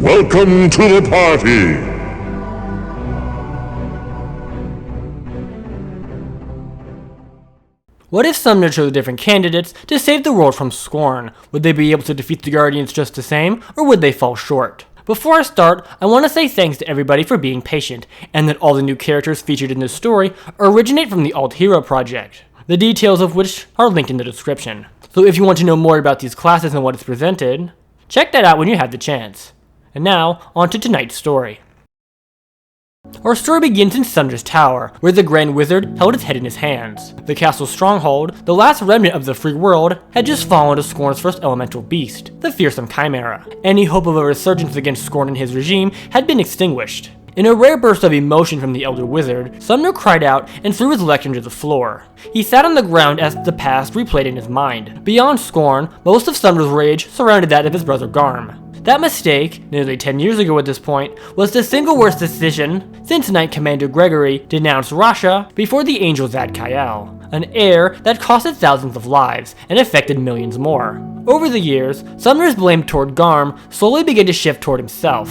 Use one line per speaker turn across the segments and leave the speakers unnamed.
Welcome to the party!
What if Sumner chose different candidates to save the world from Skorne? Would they be able to defeat the Guardians just the same, or would they fall short? Before I start, I want to say thanks to everybody for being patient, and that all the new characters featured in this story originate from the Alt Hero project, the details of which are linked in the description. So if you want to know more about these classes and what is presented, check that out when you have the chance. And now, on to tonight's story. Our story begins in Sumner's tower, where the Grand Wizard held his head in his hands. The castle's stronghold, the last remnant of the free world, had just fallen to Skorne's first elemental beast, the fearsome Chimera. Any hope of a resurgence against Skorne and his regime had been extinguished. In a rare burst of emotion from the Elder Wizard, Sumner cried out and threw his lectern to the floor. He sat on the ground as the past replayed in his mind. Beyond Skorne, most of Sumner's rage surrounded that of his brother Garm. That mistake, nearly 10 years ago at this point, was the single worst decision since Knight Commander Gregory denounced Rasha before the angel Zadkiel, an error that costed thousands of lives and affected millions more. Over the years, Sumner's blame toward Garm slowly began to shift toward himself.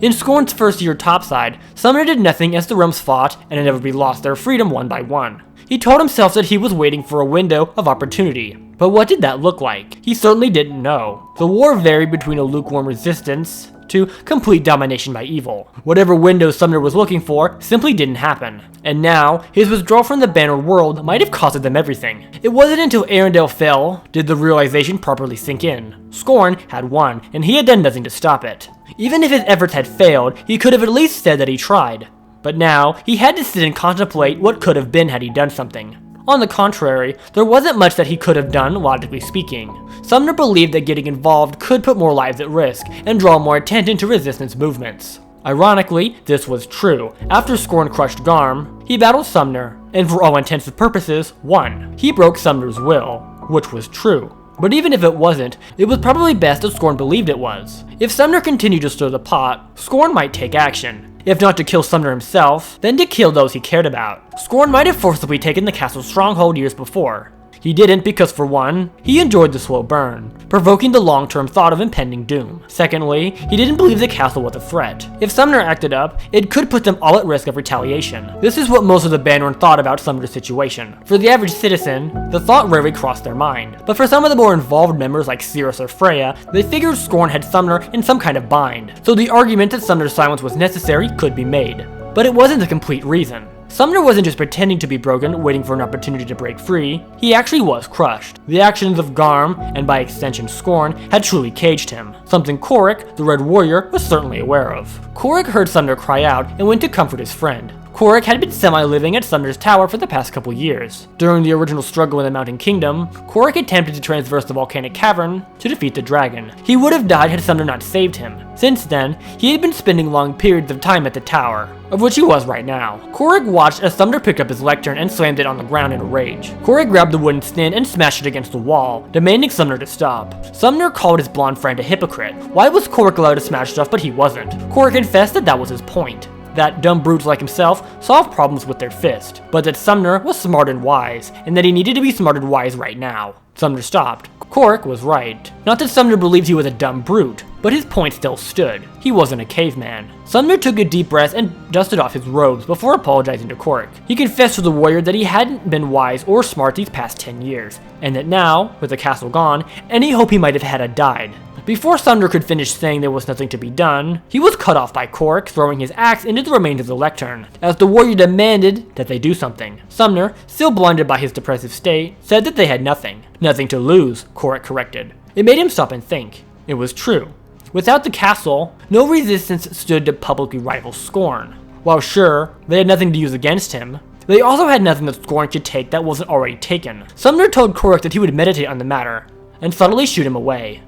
In Skorne's first year topside, Sumner did nothing as the realms fought and inevitably lost their freedom one by one. He told himself that he was waiting for a window of opportunity. But what did that look like? He certainly didn't know. The war varied between a lukewarm resistance to complete domination by evil. Whatever window Sumner was looking for simply didn't happen. And now, his withdrawal from the bannered world might have costed them everything. It wasn't until Arendelle fell did the realization properly sink in. Skorne had won, and he had done nothing to stop it. Even if his efforts had failed, he could have at least said that he tried. But now, he had to sit and contemplate what could have been had he done something. On the contrary, there wasn't much that he could have done, logically speaking. Sumner believed that getting involved could put more lives at risk and draw more attention to resistance movements. Ironically, this was true. After Skorne crushed Garm, he battled Sumner, and for all intents and purposes, won. He broke Sumner's will, which was true. But even if it wasn't, it was probably best that Skorne believed it was. If Sumner continued to stir the pot, Skorne might take action. If not to kill Sumner himself, then to kill those he cared about. Skorne might have forcibly taken the castle's stronghold years before. He didn't because, for one, he enjoyed the slow burn, provoking the long-term thought of impending doom. Secondly, he didn't believe the castle was a threat. If Sumner acted up, it could put them all at risk of retaliation. This is what most of the Bannermen thought about Sumner's situation. For the average citizen, the thought rarely crossed their mind. But for some of the more involved members like Cirrus or Freya, they figured Skorne had Sumner in some kind of bind, so the argument that Sumner's silence was necessary could be made. But it wasn't the complete reason. Sumner wasn't just pretending to be broken, waiting for an opportunity to break free. He actually was crushed. The actions of Garm, and by extension Skorne, had truly caged him. Something Korik, the Red Warrior, was certainly aware of. Korik heard Sumner cry out and went to comfort his friend. Korik had been semi-living at Sumner's tower for the past couple years. During the original struggle in the Mountain Kingdom, Korik attempted to traverse the volcanic cavern to defeat the dragon. He would have died had Sumner not saved him. Since then, he had been spending long periods of time at the tower, of which he was right now. Korik watched as Sumner picked up his lectern and slammed it on the ground in a rage. Korik grabbed the wooden stand and smashed it against the wall, demanding Sumner to stop. Sumner called his blonde friend a hypocrite. Why was Korik allowed to smash stuff but he wasn't? Korik confessed that that was his point. That dumb brutes like himself solved problems with their fist, but that Sumner was smart and wise, and that he needed to be smart and wise right now. Sumner stopped. Korik was right. Not that Sumner believed he was a dumb brute, but his point still stood. He wasn't a caveman. Sumner took a deep breath and dusted off his robes before apologizing to Korik. He confessed to the warrior that he hadn't been wise or smart these past 10 years, and that now, with the castle gone, any hope he might have had died. Before Sumner could finish saying there was nothing to be done, he was cut off by Korik throwing his axe into the remains of the lectern, as the warrior demanded that they do something. Sumner, still blinded by his depressive state, said that they had nothing. Nothing to lose, Korik corrected. It made him stop and think. It was true. Without the castle, no resistance stood to publicly rival Skorne. While sure, they had nothing to use against him, they also had nothing that Skorne could take that wasn't already taken. Sumner told Korik that he would meditate on the matter, and subtly shoot him away.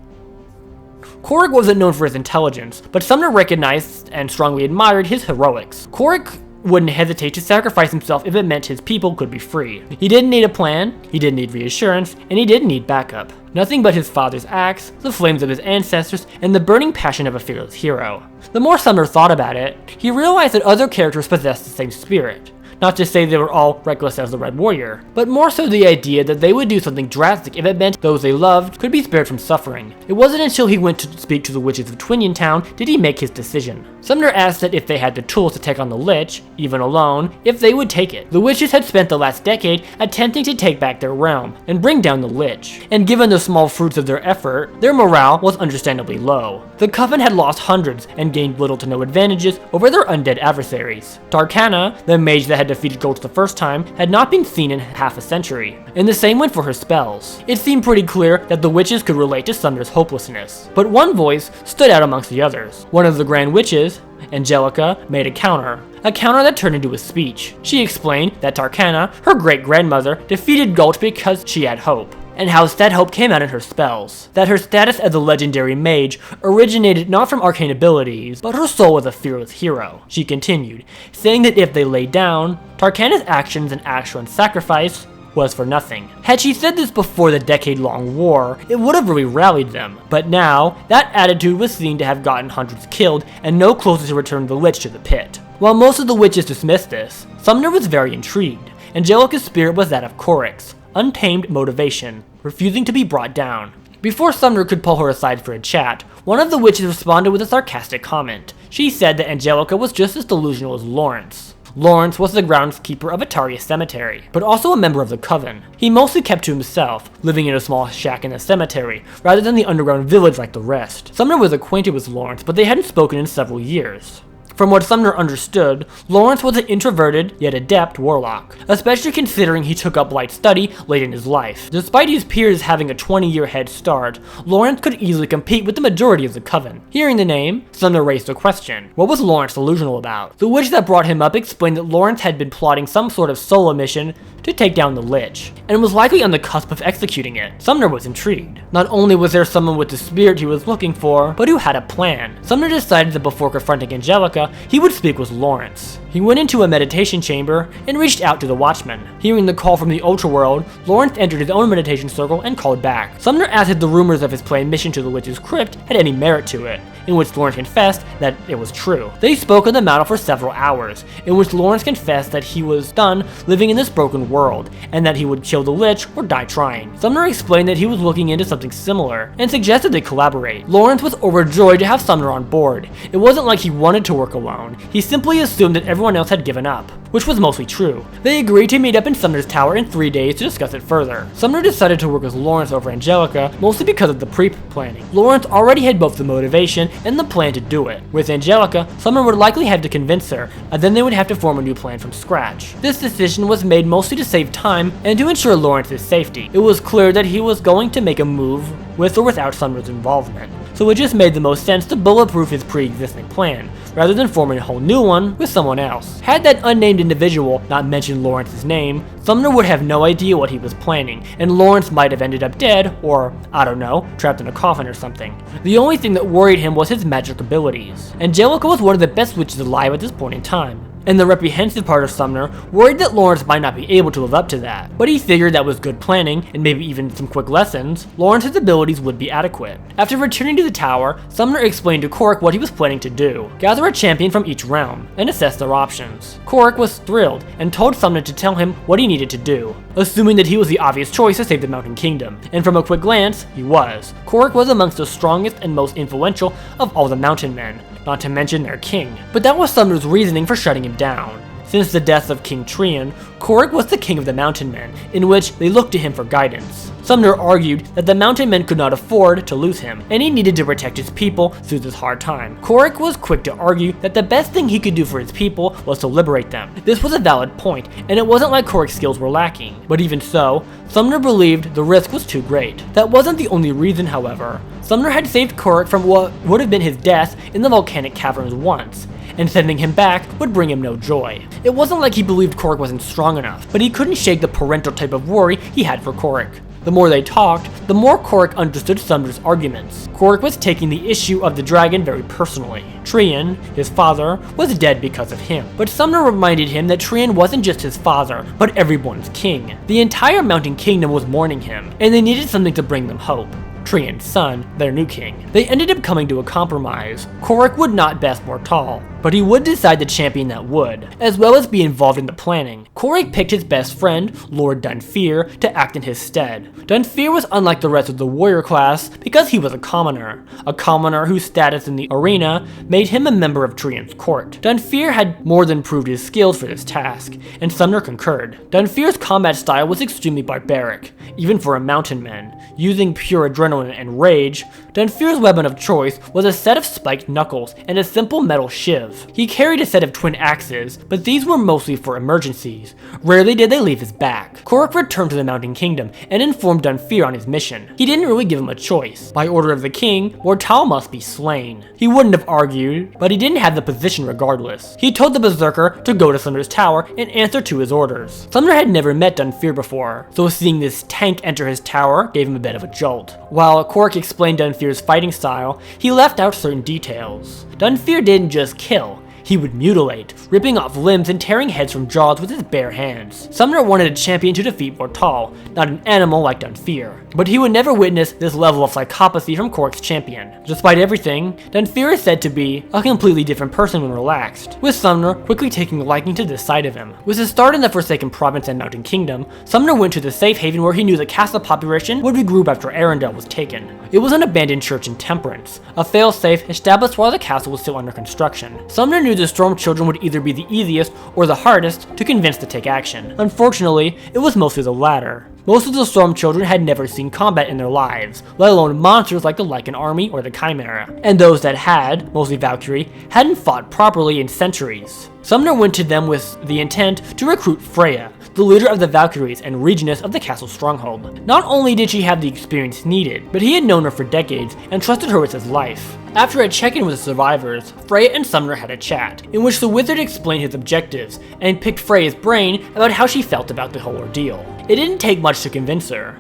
Korik wasn't known for his intelligence, but Sumner recognized and strongly admired his heroics. Korik wouldn't hesitate to sacrifice himself if it meant his people could be free. He didn't need a plan, he didn't need reassurance, and he didn't need backup. Nothing but his father's axe, the flames of his ancestors, and the burning passion of a fearless hero. The more Sumner thought about it, he realized that other characters possessed the same spirit. not to say they were all reckless as the Red Warrior, but more so the idea that they would do something drastic if it meant those they loved could be spared from suffering. It wasn't until he went to speak to the witches of Twinian Town did he make his decision. Sumner asked that if they had the tools to take on the Lich, even alone, if they would take it. The witches had spent the last decade attempting to take back their realm and bring down the Lich, and given the small fruits of their effort, their morale was understandably low. The Coven had lost hundreds and gained little to no advantages over their undead adversaries. Tarkana, the mage that had defeated Gulch the first time, had not been seen in half a century, and the same went for her spells. It seemed pretty clear that the witches could relate to Sumner's hopelessness, but one voice stood out amongst the others. One of the Grand Witches, Angelica, made a counter that turned into a speech. She explained that Tarkana, her great-grandmother, defeated Gulch because she had hope, and how said hope came out in her spells. That her status as a legendary mage originated not from arcane abilities, but her soul as a fearless hero. She continued, saying that if they lay down, Tarkana's actions and actual sacrifice was for nothing. Had she said this before the decade-long war, it would have really rallied them, but now, that attitude was seen to have gotten hundreds killed and no closer to return the Lich to the pit. While most of the witches dismissed this, Sumner was very intrigued. Angelica's spirit was that of Korik's, untamed motivation, refusing to be brought down. Before Sumner could pull her aside for a chat, one of the witches responded with a sarcastic comment. She said that Angelica was just as delusional as Lawrence. Lawrence was the groundskeeper of Ataria Cemetery, but also a member of the Coven. He mostly kept to himself, living in a small shack in the cemetery, rather than the underground village like the rest. Sumner was acquainted with Lawrence, but they hadn't spoken in several years. From what Sumner understood, Lawrence was an introverted, yet adept warlock, especially considering he took up light study late in his life. Despite his peers having a 20-year head start, Lawrence could easily compete with the majority of the Coven. Hearing the name, Sumner raised a question. What was Lawrence delusional about? The witch that brought him up explained that Lawrence had been plotting some sort of solo mission to take down the Lich, and was likely on the cusp of executing it. Sumner was intrigued. Not only was there someone with the spirit he was looking for, but who had a plan. Sumner decided that before confronting Angelica, he would speak with Lawrence. He went into a meditation chamber and reached out to the Watchman. Hearing the call from the Ultraworld, Lawrence entered his own meditation circle and called back. Sumner asked if the rumors of his planned mission to the Witch's Crypt had any merit to it, in which Lawrence confessed that it was true. They spoke on the mountain for several hours, in which Lawrence confessed that he was done living in this broken world, and that he would kill the Lich or die trying. Sumner explained that he was looking into something similar, and suggested they collaborate. Lawrence was overjoyed to have Sumner on board. It wasn't like he wanted to work alone, he simply assumed that everyone else had given up, which was mostly true. They agreed to meet up in Sumner's tower in 3 days to discuss it further. Sumner decided to work with Lawrence over Angelica, mostly because of the pre-planning. Lawrence already had both the motivation and the plan to do it. With Angelica, Sumner would likely have to convince her, and then they would have to form a new plan from scratch. This decision was made mostly to save time and to ensure Lawrence's safety. It was clear that he was going to make a move with or without Sumner's involvement, so it just made the most sense to bulletproof his pre-existing plan, rather than forming a whole new one with someone else. Had that unnamed individual not mentioned Lawrence's name, Sumner would have no idea what he was planning, and Lawrence might have ended up dead, or, I don't know, trapped in a coffin or something. The only thing that worried him was his magic abilities. Angelica was one of the best witches alive at this point in time, and the reprehensive part of Sumner worried that Lawrence might not be able to live up to that. But he figured that with good planning, and maybe even some quick lessons, Lawrence's abilities would be adequate. After returning to the tower, Sumner explained to Korik what he was planning to do: gather a champion from each realm, and assess their options. Korik was thrilled, and told Sumner to tell him what he needed to do, assuming that he was the obvious choice to save the Mountain Kingdom, and from a quick glance, he was. Korik was amongst the strongest and most influential of all the Mountain Men, not to mention their king. But that was Sumner's reasoning for shutting him down. Since the death of King Trian, Korik was the king of the Mountain Men, in which they looked to him for guidance. Sumner argued that the Mountain Men could not afford to lose him, and he needed to protect his people through this hard time. Korik was quick to argue that the best thing he could do for his people was to liberate them. This was a valid point, and it wasn't like Korik's skills were lacking. But even so, Sumner believed the risk was too great. That wasn't the only reason, however. Sumner had saved Korik from what would have been his death in the volcanic caverns once, and sending him back would bring him no joy. It wasn't like he believed Korik wasn't strong enough, but he couldn't shake the parental type of worry he had for Korik. The more they talked, the more Korik understood Sumner's arguments. Korik was taking the issue of the dragon very personally. Trian, his father, was dead because of him. But Sumner reminded him that Trian wasn't just his father, but everyone's king. The entire Mountain Kingdom was mourning him, and they needed something to bring them hope. Trian's son, their new king. They ended up coming to a compromise. Korik would not best Mortal. but he would decide the champion that would, as well as be involved in the planning. Corrick picked his best friend, Lord Dunfear, to act in his stead. Dunfear was unlike the rest of the warrior class because he was a commoner whose status in the arena made him a member of Triumph's court. Dunfear had more than proved his skills for this task, and Sumner concurred. Dunfear's combat style was extremely barbaric, even for a mountain man. Using pure adrenaline and rage, Dunfear's weapon of choice was a set of spiked knuckles and a simple metal shiv. He carried a set of twin axes, but these were mostly for emergencies. Rarely did they leave his back. Corrick returned to the Mountain Kingdom and informed Dunfear on his mission. He didn't really give him a choice. By order of the king, Mortal must be slain. He wouldn't have argued, but he didn't have the position regardless. He told the Berserker to go to Sumner's tower and answer to his orders. Sumner had never met Dunfear before, so seeing this tank enter his tower gave him a bit of a jolt. While Corrick explained Dunfear's fighting style, he left out certain details. Dunfear didn't just kill, he would mutilate, ripping off limbs and tearing heads from jaws with his bare hands. Sumner wanted a champion to defeat Mortal, not an animal like Dunfear. But he would never witness this level of psychopathy from Corrick's champion. Despite everything, Dunfear is said to be a completely different person when relaxed, with Sumner quickly taking a liking to this side of him. With his start in the Forsaken Province and Mountain Kingdom, Sumner went to the safe haven where he knew the castle population would regroup after Arendelle was taken. It was an abandoned church in Temperance, a fail-safe established while the castle was still under construction. Sumner knew the Storm Children would either be the easiest or the hardest to convince to take action. Unfortunately, it was mostly the latter. Most of the Storm Children had never seen combat in their lives, let alone monsters like the Lycan army or the Chimera. And those that had, mostly Valkyrie, hadn't fought properly in centuries. Sumner went to them with the intent to recruit Freya, the leader of the Valkyries and regentess of the castle stronghold. Not only did she have the experience needed, but he had known her for decades and trusted her with his life. After a check-in with the survivors, Freya and Sumner had a chat, in which the wizard explained his objectives and picked Freya's brain about how she felt about the whole ordeal. It didn't take much to convince her.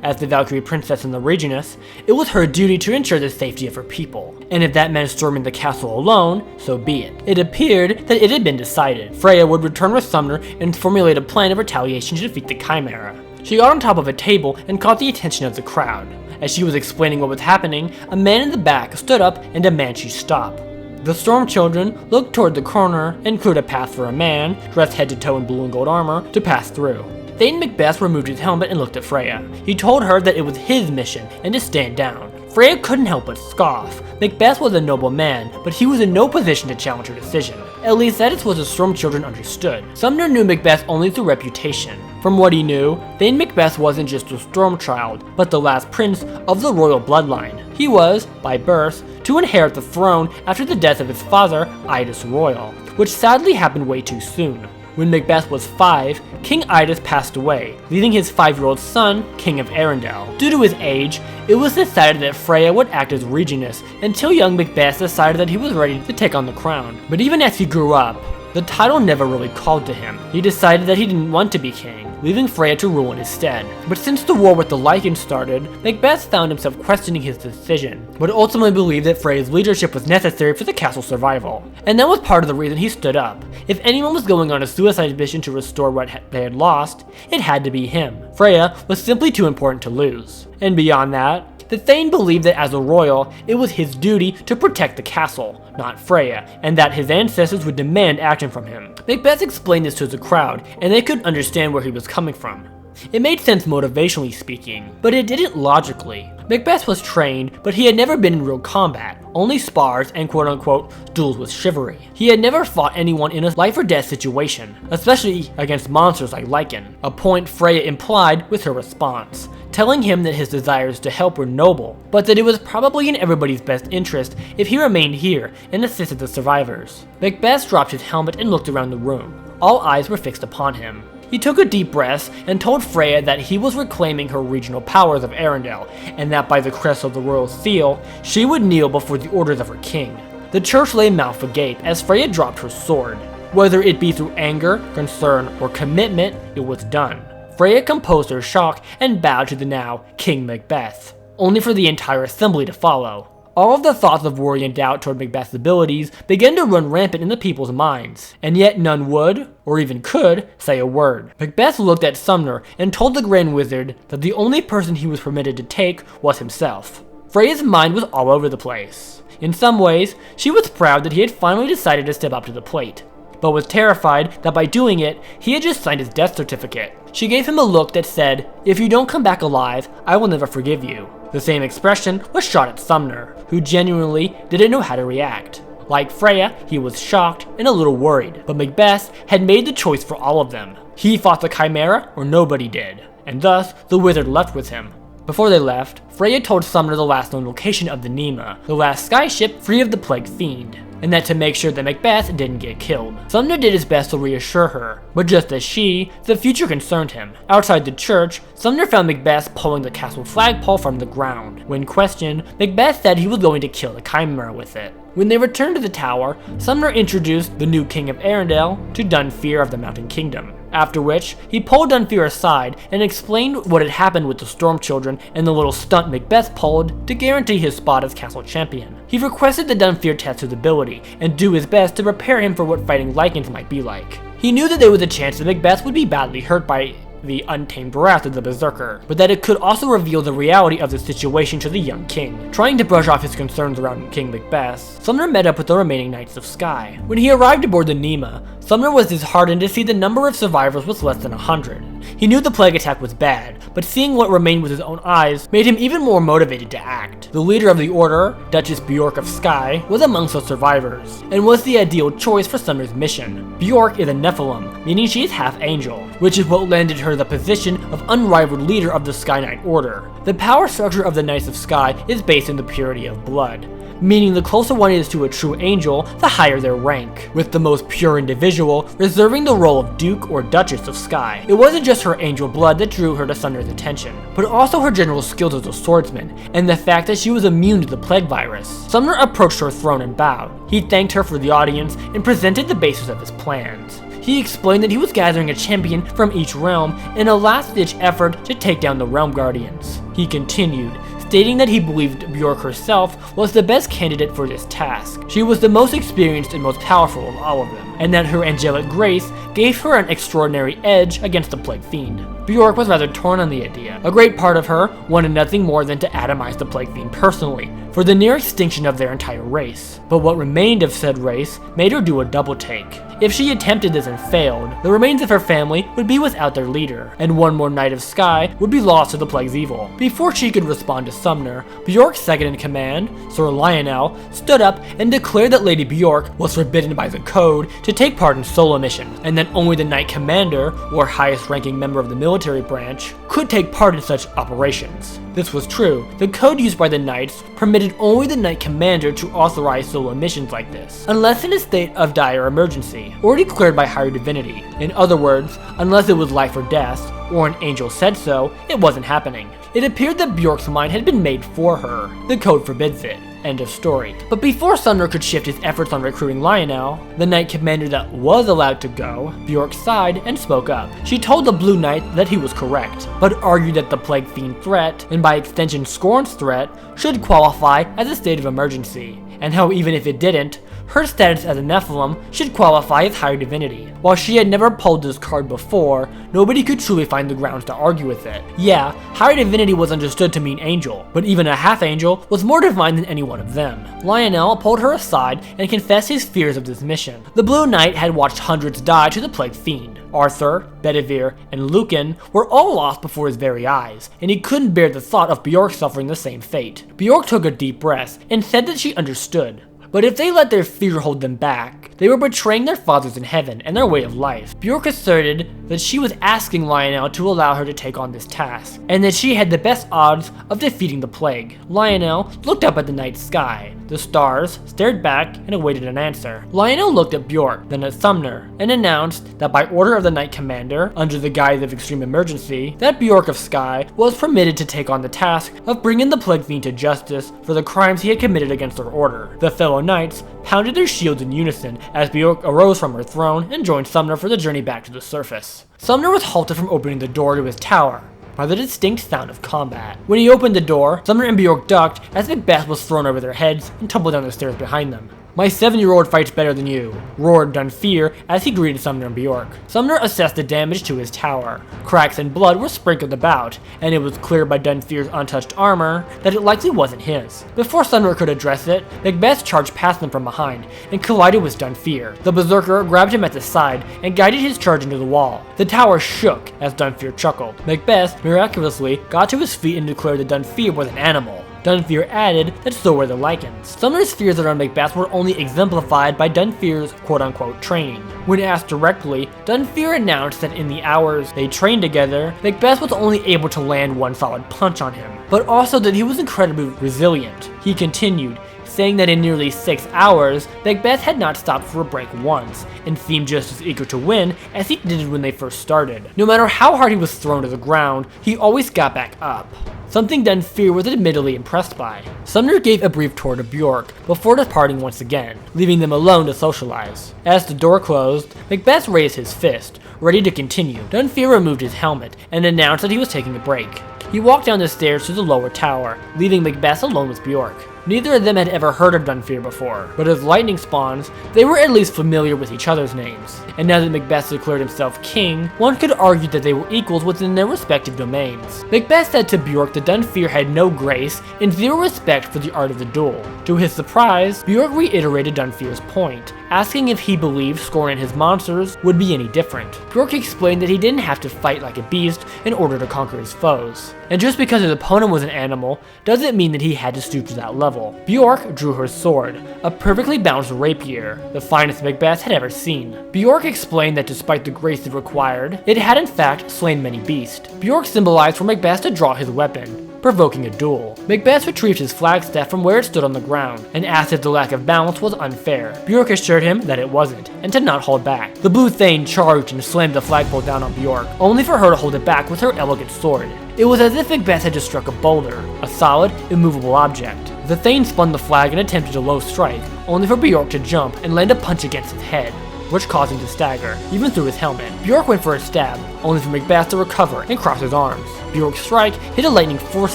As the Valkyrie princess and the regentess, it was her duty to ensure the safety of her people, and if that meant storming the castle alone, so be it. It appeared that it had been decided. Freya would return with Sumner and formulate a plan of retaliation to defeat the Chimera. She got on top of a table and caught the attention of the crowd. As she was explaining what was happening, a man in the back stood up and demanded she stop. The Storm Children looked toward the corner and cleared a path for a man, dressed head to toe in blue and gold armor, to pass through. Thane Macbeth removed his helmet and looked at Freya. He told her that it was his mission and to stand down. Freya couldn't help but scoff. Macbeth was a noble man, but he was in no position to challenge her decision. At least that is what the Storm Children understood. Sumner knew Macbeth only through reputation. From what he knew, Thane Macbeth wasn't just a Storm Child, but the last prince of the royal bloodline. He was, by birth, to inherit the throne after the death of his father, Idus Royal, which sadly happened way too soon. When Macbeth was 5, King Idus passed away, leaving his 5-year-old son, King of Arendelle. Due to his age, it was decided that Freya would act as regentess until young Macbeth decided that he was ready to take on the crown. But even as he grew up, the title never really called to him. He decided that he didn't want to be king, leaving Freya to rule in his stead. But since the war with the Lycans started, Macbeth found himself questioning his decision, but ultimately believed that Freya's leadership was necessary for the castle's survival. And that was part of the reason he stood up. If anyone was going on a suicide mission to restore what they had lost, it had to be him. Freya was simply too important to lose. And beyond that, the Thane believed that as a royal, it was his duty to protect the castle, not Freya, and that his ancestors would demand action from him. Macbeth explained this to the crowd, and they could understand where he was coming from. It made sense motivationally speaking, but it didn't logically. Macbeth was trained, but he had never been in real combat, only spars and quote-unquote duels with chivalry. He had never fought anyone in a life-or-death situation, especially against monsters like Lycan, a point Freya implied with her response, telling him that his desires to help were noble, but that it was probably in everybody's best interest if he remained here and assisted the survivors. Macbeth dropped his helmet and looked around the room. All eyes were fixed upon him. He took a deep breath and told Freya that he was reclaiming her regional powers of Arendelle, and that by the crest of the royal seal, she would kneel before the orders of her king. The church lay mouth agape as Freya dropped her sword. Whether it be through anger, concern, or commitment, it was done. Freya composed her shock and bowed to the now King Macbeth, only for the entire assembly to follow. All of the thoughts of worry and doubt toward Macbeth's abilities began to run rampant in the people's minds, and yet none would, or even could, say a word. Macbeth looked at Sumner and told the Grand Wizard that the only person he was permitted to take was himself. Freya's mind was all over the place. In some ways, she was proud that he had finally decided to step up to the plate, but was terrified that by doing it, he had just signed his death certificate. She gave him a look that said, "If you don't come back alive, I will never forgive you." The same expression was shot at Sumner, who genuinely didn't know how to react. Like Freya, he was shocked and a little worried, but Macbeth had made the choice for all of them. He fought the Chimera or nobody did, and thus the wizard left with him. Before they left, Freya told Sumner the last known location of the Nema, the last skyship free of the Plague Fiend, and that to make sure that Macbeth didn't get killed. Sumner did his best to reassure her, but just as the future concerned him. Outside the church, Sumner found Macbeth pulling the castle flagpole from the ground. When questioned, Macbeth said he was going to kill the Chimera with it. When they returned to the tower, Sumner introduced the new king of Arendelle to Dunfear of the Mountain Kingdom. After which, he pulled Dunfear aside and explained what had happened with the Storm Children and the little stunt Macbeth pulled to guarantee his spot as castle champion. He requested that Dunfear test his ability and do his best to prepare him for what fighting Lycans might be like. He knew that there was a chance that Macbeth would be badly hurt by the untamed wrath of the Berserker, but that it could also reveal the reality of the situation to the young king. Trying to brush off his concerns around King Macbeth, Sumner met up with the remaining Knights of Skye. When he arrived aboard the Nema, Sumner was disheartened to see the number of survivors was less than 100. He knew the plague attack was bad, but seeing what remained with his own eyes made him even more motivated to act. The leader of the order, Duchess Bjork of Skye, was amongst the survivors, and was the ideal choice for Sumner's mission. Bjork is a Nephilim, meaning she is half angel, which is what landed her the position of unrivaled leader of the Sky Knight Order. The power structure of the Knights of Skye is based on the purity of blood, meaning the closer one is to a true angel, the higher their rank, with the most pure individual reserving the role of Duke or Duchess of Skye. It wasn't just her angel blood that drew her to Sumner's attention, but also her general skills as a swordsman, and the fact that she was immune to the plague virus. Sumner approached her throne and bowed. He thanked her for the audience and presented the basis of his plans. He explained that he was gathering a champion from each realm in a last-ditch effort to take down the Realm Guardians. He continued, stating that he believed Bjork herself was the best candidate for this task. She was the most experienced and most powerful of all of them, and that her angelic grace gave her an extraordinary edge against the Plague Fiend. Bjork was rather torn on the idea. A great part of her wanted nothing more than to atomize the Plague Fiend personally, for the near extinction of their entire race. But what remained of said race made her do a double take. If she attempted this and failed, the remains of her family would be without their leader, and one more Knight of Skye would be lost to the Plague's evil. Before she could respond to Sumner, Bjork's second-in-command, Sir Lionel, stood up and declared that Lady Bjork was forbidden by the code to take part in solo missions, and that only the Knight Commander, or highest-ranking member of the military branch, could take part in such operations. This was true. The code used by the Knights permitted only the Knight Commander to authorize solo missions like this, unless in a state of dire emergency, or declared by higher divinity. In other words, unless it was life or death, or an angel said so, it wasn't happening. It appeared that Bjork's mind had been made for her. The code forbids it. End of story. But before Sumner could shift his efforts on recruiting Lionel, the Knight Commander that was allowed to go, Bjork sighed and spoke up. She told the Blue Knight that he was correct, but argued that the Plague Fiend threat, and by extension Skorne's threat, should qualify as a state of emergency, and how even if it didn't, her status as a Nephilim should qualify as higher divinity. While she had never pulled this card before, nobody could truly find the grounds to argue with it. Yeah, higher divinity was understood to mean angel, but even a half-angel was more divine than any one of them. Lionel pulled her aside and confessed his fears of this mission. The Blue Knight had watched hundreds die to the Plague Fiend. Arthur, Bedivere, and Lucan were all lost before his very eyes, and he couldn't bear the thought of Bjork suffering the same fate. Bjork took a deep breath and said that she understood. But if they let their fear hold them back, they were betraying their fathers in heaven and their way of life. Bjork asserted that she was asking Lionel to allow her to take on this task, and that she had the best odds of defeating the plague. Lionel looked up at the night sky. The stars stared back and awaited an answer. Lionel looked at Bjork, then at Sumner, and announced that by order of the Knight Commander, under the guise of extreme emergency, that Bjork of Skye was permitted to take on the task of bringing the Plague Fiend to justice for the crimes he had committed against their order. The fellow knights pounded their shields in unison as Bjork arose from her throne and joined Sumner for the journey back to the surface. Sumner was halted from opening the door to his tower by the distinct sound of combat. When he opened the door, Sumner and Bjork ducked as Macbeth was thrown over their heads and tumbled down the stairs behind them. "My 7-year-old fights better than you," roared Dunfear as he greeted Sumner and Bjork. Sumner assessed the damage to his tower. Cracks and blood were sprinkled about, and it was clear by Dunfear's untouched armor that it likely wasn't his. Before Sumner could address it, Macbeth charged past them from behind and collided with Dunfear. The berserker grabbed him at the side and guided his charge into the wall. The tower shook as Dunfear chuckled. Macbeth miraculously got to his feet and declared that Dunfear was an animal. Dunfear added that so were the lichens. Sumner's fears around Macbeth were only exemplified by Dunfear's quote-unquote training. When asked directly, Dunfear announced that in the hours they trained together, Macbeth was only able to land one solid punch on him, but also that he was incredibly resilient. He continued, saying that in nearly 6 hours, Macbeth had not stopped for a break once, and seemed just as eager to win as he did when they first started. No matter how hard he was thrown to the ground, he always got back up. Something Dunfear was admittedly impressed by. Sumner gave a brief tour to Bjork before departing once again, leaving them alone to socialize. As the door closed, Macbeth raised his fist, ready to continue. Dunfear removed his helmet and announced that he was taking a break. He walked down the stairs to the lower tower, leaving Macbeth alone with Bjork. Neither of them had ever heard of Dunfear before, but as lightning spawns, they were at least familiar with each other's names. And now that Macbeth declared himself king, one could argue that they were equals within their respective domains. Macbeth said to Bjork that Dunfear had no grace and zero respect for the art of the duel. To his surprise, Bjork reiterated Dunfear's point, asking if he believed Skorne and his monsters would be any different. Bjork explained that he didn't have to fight like a beast in order to conquer his foes. And just because his opponent was an animal, doesn't mean that he had to stoop to that level. Bjork drew her sword, a perfectly balanced rapier, the finest Macbeth had ever seen. Bjork explained that despite the grace it required, it had in fact slain many beasts. Bjork symbolized for Macbeth to draw his weapon, provoking a duel. Macbeth retrieved his flagstaff from where it stood on the ground, and asked if the lack of balance was unfair. Bjork assured him that it wasn't, and to not hold back. The Blue Thane charged and slammed the flagpole down on Bjork, only for her to hold it back with her elegant sword. It was as if Macbeth had just struck a boulder, a solid, immovable object. The Thane spun the flag and attempted a low strike, only for Bjork to jump and land a punch against his head, which caused him to stagger, even through his helmet. Bjork went for a stab, only for Macbeth to recover and cross his arms. Bjork's strike hit a lightning force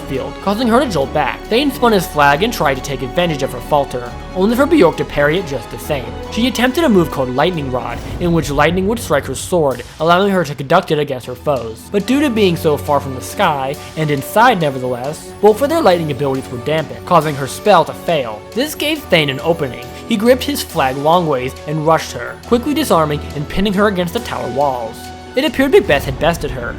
field, causing her to jolt back. Thane spun his flag and tried to take advantage of her falter, only for Bjork to parry it just the same. She attempted a move called Lightning Rod, in which lightning would strike her sword, allowing her to conduct it against her foes. But due to being so far from the sky, and inside nevertheless, both of their lightning abilities were dampened, causing her spell to fail. This gave Thane an opening. He gripped his flag long ways and rushed her, quickly disarming and pinning her against the tower walls. It appeared Macbeth had bested her.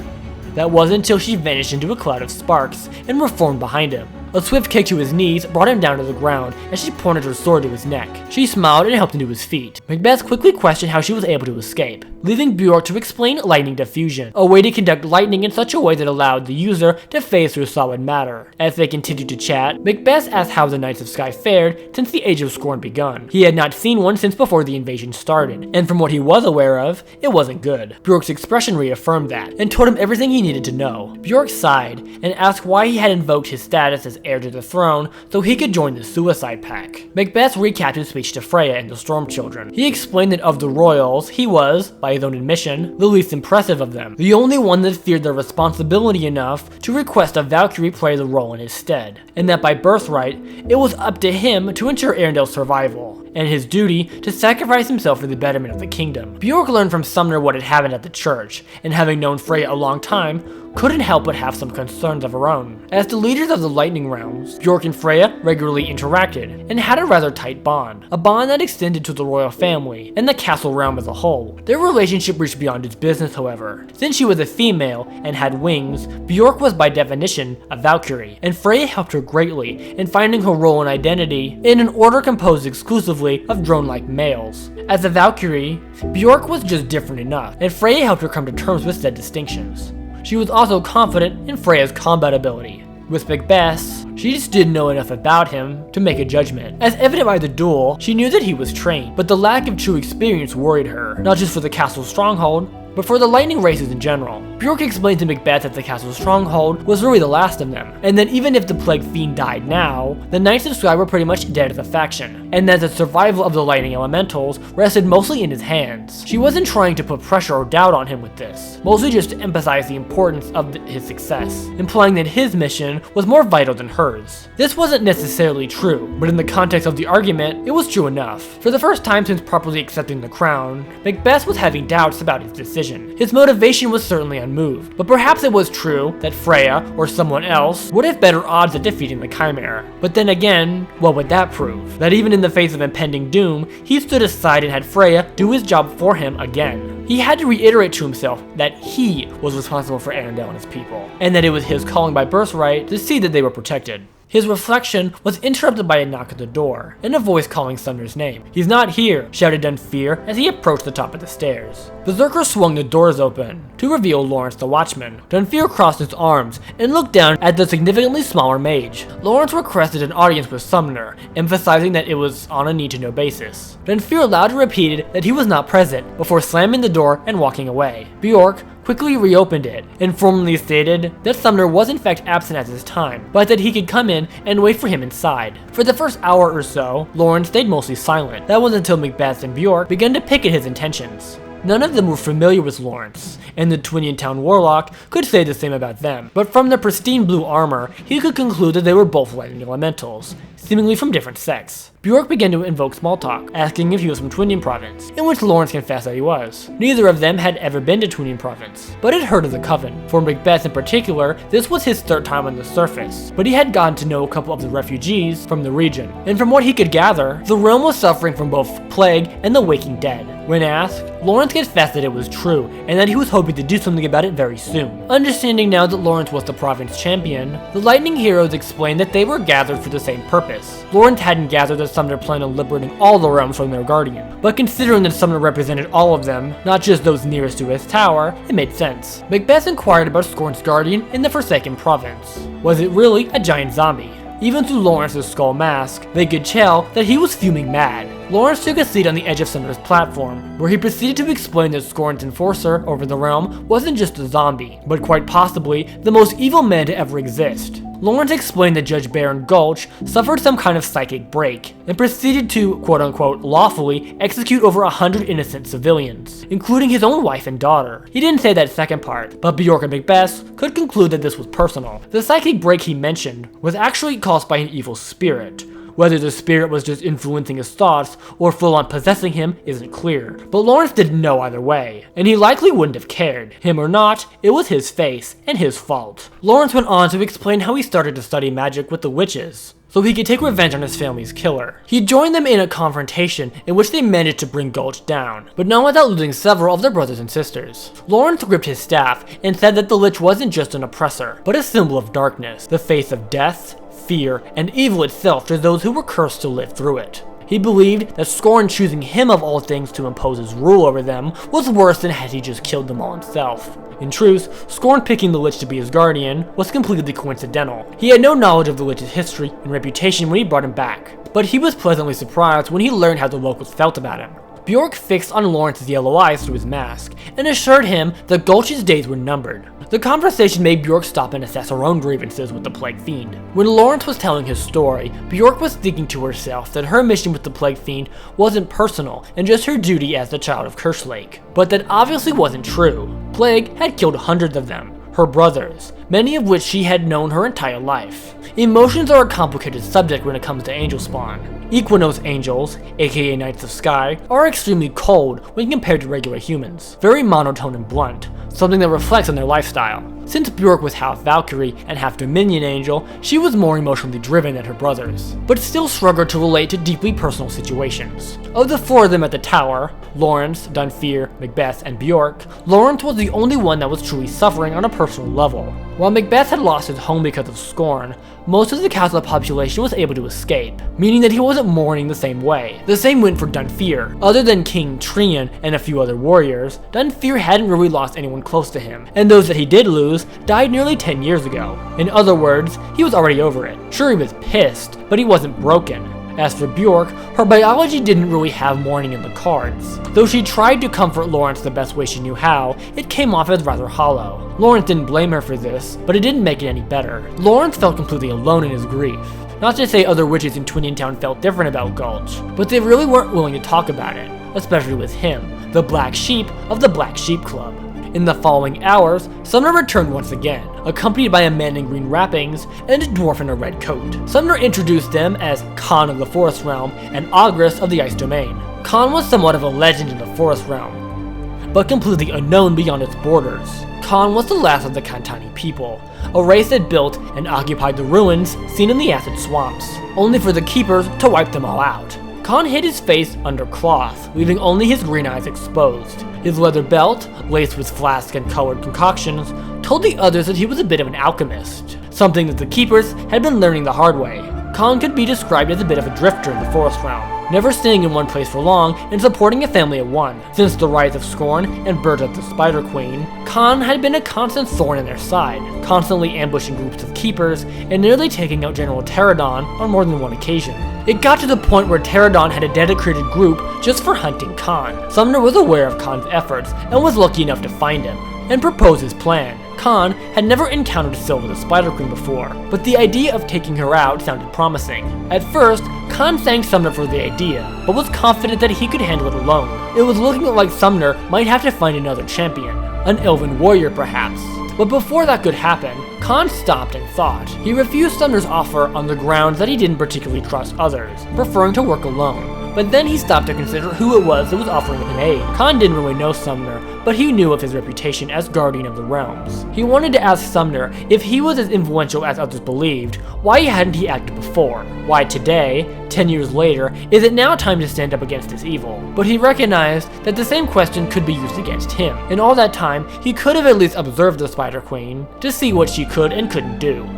That wasn't until she vanished into a cloud of sparks and reformed behind him. A swift kick to his knees brought him down to the ground as she pointed her sword to his neck. She smiled and helped him to his feet. Macbeth quickly questioned how she was able to escape, leaving Bjork to explain lightning diffusion, a way to conduct lightning in such a way that allowed the user to phase through solid matter. As they continued to chat, Macbeth asked how the Knights of Sky fared since the Age of Skorne begun. He had not seen one since before the invasion started, and from what he was aware of, it wasn't good. Bjork's expression reaffirmed that, and told him everything he needed to know. Bjork sighed, and asked why he had invoked his status as heir to the throne so he could join the Suicide Pact. Macbeth recapped his speech to Freya and the Storm Children. He explained that of the royals, he was, by his own admission, the least impressive of them, the only one that feared their responsibility enough to request a Valkyrie play the role in his stead, and that by birthright, it was up to him to ensure Arundel's survival, and his duty to sacrifice himself for the betterment of the kingdom. Bjork learned from Sumner what had happened at the church, and having known Freya a long time, couldn't help but have some concerns of her own. As the leaders of the Lightning Realms, Bjork and Freya regularly interacted, and had a rather tight bond, a bond that extended to the royal family, and the castle realm as a whole. Their relationship reached beyond its business, however. Since she was a female and had wings, Bjork was by definition a Valkyrie, and Freya helped her greatly in finding her role and identity in an order composed exclusively of drone-like males. As a Valkyrie, Bjork was just different enough, and Freya helped her come to terms with said distinctions. She was also confident in Freya's combat ability. With Macbeth, she just didn't know enough about him to make a judgment. As evident by the duel, she knew that he was trained, but the lack of true experience worried her, not just for the castle's stronghold, but for the lightning races in general. Bjork explained to Macbeth that the castle's stronghold was really the last of them, and that even if the Plague Fiend died now, the Knights of Sky were pretty much dead as a faction, and that the survival of the lightning elementals rested mostly in his hands. She wasn't trying to put pressure or doubt on him with this, mostly just to emphasize the importance of his success, implying that his mission was more vital than hers. This wasn't necessarily true, but in the context of the argument, it was true enough. For the first time since properly accepting the crown, Macbeth was having doubts about his decision. His motivation was certainly unmoved, but perhaps it was true that Freya, or someone else, would have better odds at defeating the Chimera. But then again, what would that prove? That even in the face of impending doom, he stood aside and had Freya do his job for him again. He had to reiterate to himself that he was responsible for Arendelle and his people, and that it was his calling by birthright to see that they were protected. His reflection was interrupted by a knock at the door, and a voice calling Sumner's name. "He's not here," shouted Dunfear as he approached the top of the stairs. Berserker swung the doors open to reveal Lawrence the Watchman. Dunfear crossed his arms and looked down at the significantly smaller mage. Lawrence requested an audience with Sumner, emphasizing that it was on a need-to-know basis. Dunfear loudly repeated that he was not present before slamming the door and walking away. Bjork quickly reopened it and formally stated that Sumner was in fact absent at this time, but that he could come in and wait for him inside. For the first hour or so, Lawrence stayed mostly silent. That was until Macbeth and Bjork began to pick at his intentions. None of them were familiar with Lawrence, and the Twinian Town Warlock could say the same about them, but from their pristine blue armor, he could conclude that they were both lightning elementals, seemingly from different sects. Bjork began to invoke small talk, asking if he was from Twinian Province, in which Lawrence confessed that he was. Neither of them had ever been to Twinian Province, but had heard of the Coven. For Macbeth in particular, this was his third time on the surface, but he had gotten to know a couple of the refugees from the region, and from what he could gather, the realm was suffering from both plague and the waking dead. When asked, Lawrence confessed that it was true, and that he was hoping to do something about it very soon. Understanding now that Lawrence was the province champion, the Lightning Heroes explained that they were gathered for the same purpose. Lawrence hadn't gathered that Sumner planned on liberating all the realms from their guardian, but considering that Sumner represented all of them, not just those nearest to his tower, it made sense. Macbeth inquired about Skorne's guardian in the Forsaken Province. Was it really a giant zombie? Even through Lawrence's skull mask, they could tell that he was fuming mad. Lawrence took a seat on the edge of Sumner's platform, where he proceeded to explain that Skorne's enforcer over the realm wasn't just a zombie, but quite possibly the most evil man to ever exist. Lawrence explained that Judge Baron Gulch suffered some kind of psychic break, and proceeded to, quote-unquote, lawfully execute over 100 innocent civilians, including his own wife and daughter. He didn't say that second part, but Bjork and Macbeth could conclude that this was personal. The psychic break he mentioned was actually caused by an evil spirit. Whether the spirit was just influencing his thoughts or full-on possessing him isn't clear, but Lawrence didn't know either way, and he likely wouldn't have cared. Him or not, it was his face, and his fault. Lawrence went on to explain how he started to study magic with the witches, so he could take revenge on his family's killer. He joined them in a confrontation in which they managed to bring Gulch down, but not without losing several of their brothers and sisters. Lawrence gripped his staff and said that the Lich wasn't just an oppressor, but a symbol of darkness, the face of death, fear, and evil itself to those who were cursed to live through it. He believed that Skorne choosing him of all things to impose his rule over them was worse than had he just killed them all himself. In truth, Skorne picking the Lich to be his guardian was completely coincidental. He had no knowledge of the Lich's history and reputation when he brought him back, but he was pleasantly surprised when he learned how the locals felt about him. Bjork fixed on Lawrence's yellow eyes through his mask, and assured him that Gulch's days were numbered. The conversation made Bjork stop and assess her own grievances with the Plague Fiend. When Lawrence was telling his story, Bjork was thinking to herself that her mission with the Plague Fiend wasn't personal and just her duty as the child of Kerslake. But that obviously wasn't true. Plague had killed hundreds of them, her brothers, many of which she had known her entire life. Emotions are a complicated subject when it comes to angel spawn. Equinox angels, aka Knights of Sky, are extremely cold when compared to regular humans, very monotone and blunt, something that reflects on their lifestyle. Since Bjork was half Valkyrie and half Dominion Angel, she was more emotionally driven than her brothers, but still struggled to relate to deeply personal situations. Of the four of them at the tower, Lawrence, Dunfear, Macbeth, and Bjork, Lawrence was the only one that was truly suffering on a personal level. While Macbeth had lost his home because of Skorne, most of the castle population was able to escape, meaning that he wasn't mourning the same way. The same went for Dunfear. Other than King Trian and a few other warriors, Dunfear hadn't really lost anyone close to him, and those that he did lose died nearly 10 years ago. In other words, he was already over it. Sure, he was pissed, but he wasn't broken. As for Bjork, her biology didn't really have mourning in the cards. Though she tried to comfort Lawrence the best way she knew how, it came off as rather hollow. Lawrence didn't blame her for this, but it didn't make it any better. Lawrence felt completely alone in his grief. Not to say other witches in Twinian Town felt different about Gulch, but they really weren't willing to talk about it, especially with him, the Black Sheep of the Black Sheep Club. In the following hours, Sumner returned once again, accompanied by a man in green wrappings and a dwarf in a red coat. Sumner introduced them as Khan of the Forest Realm and Agrus of the Ice Domain. Khan was somewhat of a legend in the Forest Realm, but completely unknown beyond its borders. Khan was the last of the Kantani people, a race that built and occupied the ruins seen in the acid swamps, only for the keepers to wipe them all out. Khan hid his face under cloth, leaving only his green eyes exposed. His leather belt, laced with flask and colored concoctions, told the others that he was a bit of an alchemist, something that the keepers had been learning the hard way. Khan could be described as a bit of a drifter in the Forest Realm, never staying in one place for long and supporting a family of one. Since the rise of Skorne and birth of the Spider Queen, Khan had been a constant thorn in their side, constantly ambushing groups of keepers and nearly taking out General Pterodon on more than one occasion. It got to the point where Pterodon had a dedicated group just for hunting Khan. Sumner was aware of Khan's efforts and was lucky enough to find him and propose his plan. Khan had never encountered Silver the Spider Queen before, but the idea of taking her out sounded promising. At first, Khan thanked Sumner for the idea, but was confident that he could handle it alone. It was looking like Sumner might have to find another champion, an elven warrior perhaps. But before that could happen, Khan stopped and thought. He refused Sumner's offer on the grounds that he didn't particularly trust others, preferring to work alone. But then he stopped to consider who it was that was offering him aid. Khan didn't really know Sumner, but he knew of his reputation as Guardian of the Realms. He wanted to ask Sumner if he was as influential as others believed, why hadn't he acted before? Why today, 10 years later, is it now time to stand up against this evil? But he recognized that the same question could be used against him. In all that time, he could have at least observed the Spider Queen to see what she could and couldn't do.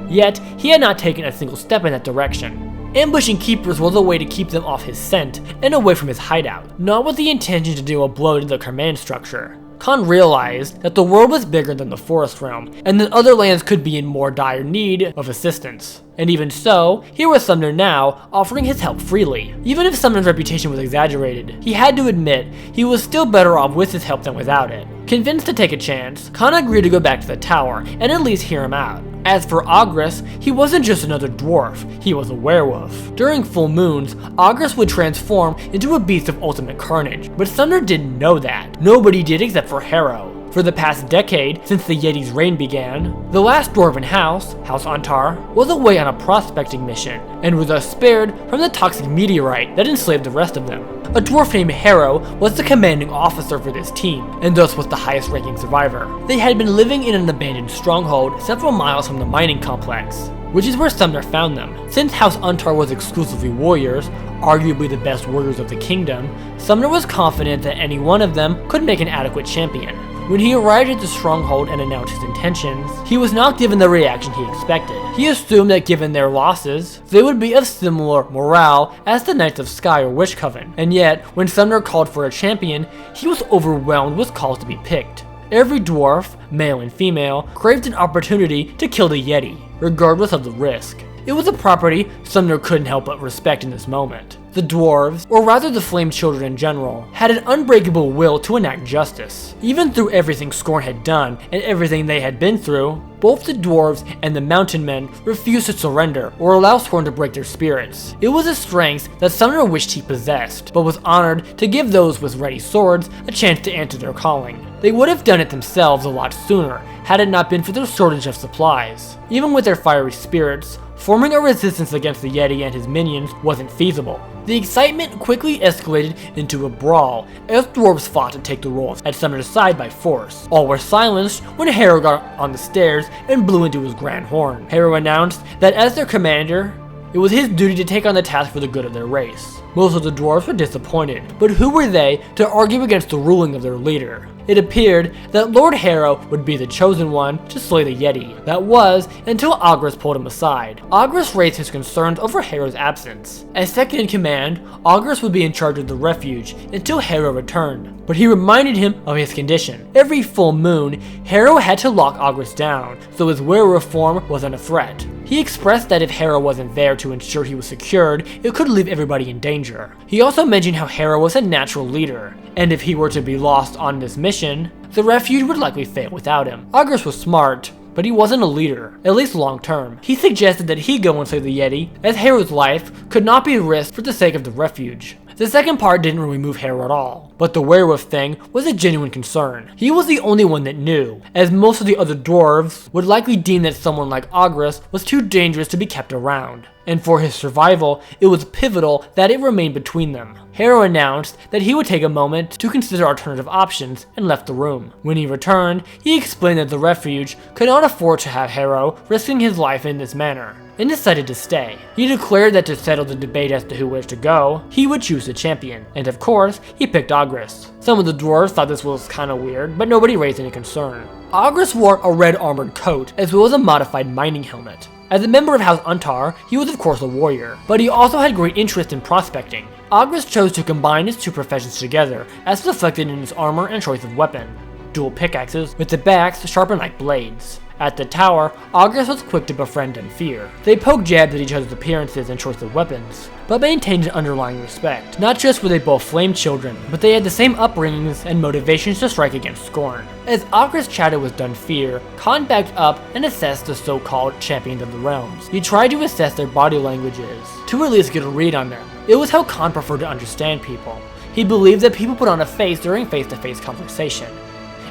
Yet, he had not taken a single step in that direction. Ambushing keepers was a way to keep them off his scent and away from his hideout, not with the intention to deal a blow to the command structure. Khan realized that the world was bigger than the Forest Realm, and that other lands could be in more dire need of assistance. And even so, here was Sumner now, offering his help freely. Even if Sumner's reputation was exaggerated, he had to admit he was still better off with his help than without it. Convinced to take a chance, Khan agreed to go back to the tower and at least hear him out. As for Agrus, he wasn't just another dwarf, he was a werewolf. During full moons, Agrus would transform into a beast of ultimate carnage, but Sumner didn't know that. Nobody did except for Harrow. For the past decade, since the Yeti's reign began, the last dwarven house, House Antar, was away on a prospecting mission, and was thus spared from the toxic meteorite that enslaved the rest of them. A dwarf named Harrow was the commanding officer for this team, and thus was the highest ranking survivor. They had been living in an abandoned stronghold several miles from the mining complex, which is where Sumner found them. Since House Antar was exclusively warriors, arguably the best warriors of the kingdom, Sumner was confident that any one of them could make an adequate champion. When he arrived at the stronghold and announced his intentions, he was not given the reaction he expected. He assumed that given their losses, they would be of similar morale as the Knights of Sky or Witch Coven. And yet, when Sumner called for a champion, he was overwhelmed with calls to be picked. Every dwarf, male and female, craved an opportunity to kill the Yeti, regardless of the risk. It was a property Sumner couldn't help but respect in this moment. The dwarves, or rather the Flame Children in general, had an unbreakable will to enact justice. Even through everything Skorne had done and everything they had been through, both the dwarves and the mountain men refused to surrender or allow Skorne to break their spirits. It was a strength that Sumner wished he possessed, but was honored to give those with ready swords a chance to answer their calling. They would have done it themselves a lot sooner had it not been for their shortage of supplies. Even with their fiery spirits, forming a resistance against the Yeti and his minions wasn't feasible. The excitement quickly escalated into a brawl as dwarves fought to take the rolls at Sumner's side by force. All were silenced when Harrow got on the stairs and blew into his grand horn. Harrow announced that as their commander, it was his duty to take on the task for the good of their race. Most of the dwarves were disappointed, but who were they to argue against the ruling of their leader? It appeared that Lord Harrow would be the chosen one to slay the Yeti. That was, until Agrus pulled him aside. Agrus raised his concerns over Harrow's absence. As second in command, Agrus would be in charge of the refuge until Harrow returned. But he reminded him of his condition. Every full moon, Harrow had to lock Agrus down, so his werewolf form wasn't a threat. He expressed that if Hera wasn't there to ensure he was secured, it could leave everybody in danger. He also mentioned how Hera was a natural leader, and if he were to be lost on this mission, the refuge would likely fail without him. Agris was smart, but he wasn't a leader, at least long term. He suggested that he go and save the Yeti, as Hera's life could not be risked for the sake of the refuge. The second part didn't really move Hera at all, but the werewolf thing was a genuine concern. He was the only one that knew, as most of the other dwarves would likely deem that someone like Agris was too dangerous to be kept around. And for his survival, it was pivotal that it remained between them. Hera announced that he would take a moment to consider alternative options and left the room. When he returned, he explained that the refuge could not afford to have Hera risking his life in this manner, and decided to stay. He declared that to settle the debate as to who was to go, he would choose a champion, and of course, he picked Agris. Some of the dwarves thought this was kinda weird, but nobody raised any concern. Agris wore a red armored coat, as well as a modified mining helmet. As a member of House Untar, he was of course a warrior, but he also had great interest in prospecting. Agris chose to combine his two professions together, as reflected in his armor and choice of weapon. Dual pickaxes, with the backs sharpened like blades. At the tower, Agris was quick to befriend and fear. They poked jabs at each other's appearances and choice of weapons, but maintained an underlying respect. Not just were they both flame children, but they had the same upbringings and motivations to strike against Skorne. As Agris chatted with Dunfear, Khan backed up and assessed the so-called champions of the realms. He tried to assess their body languages, to at least get a read on them. It was how Khan preferred to understand people. He believed that people put on a face during face-to-face conversation,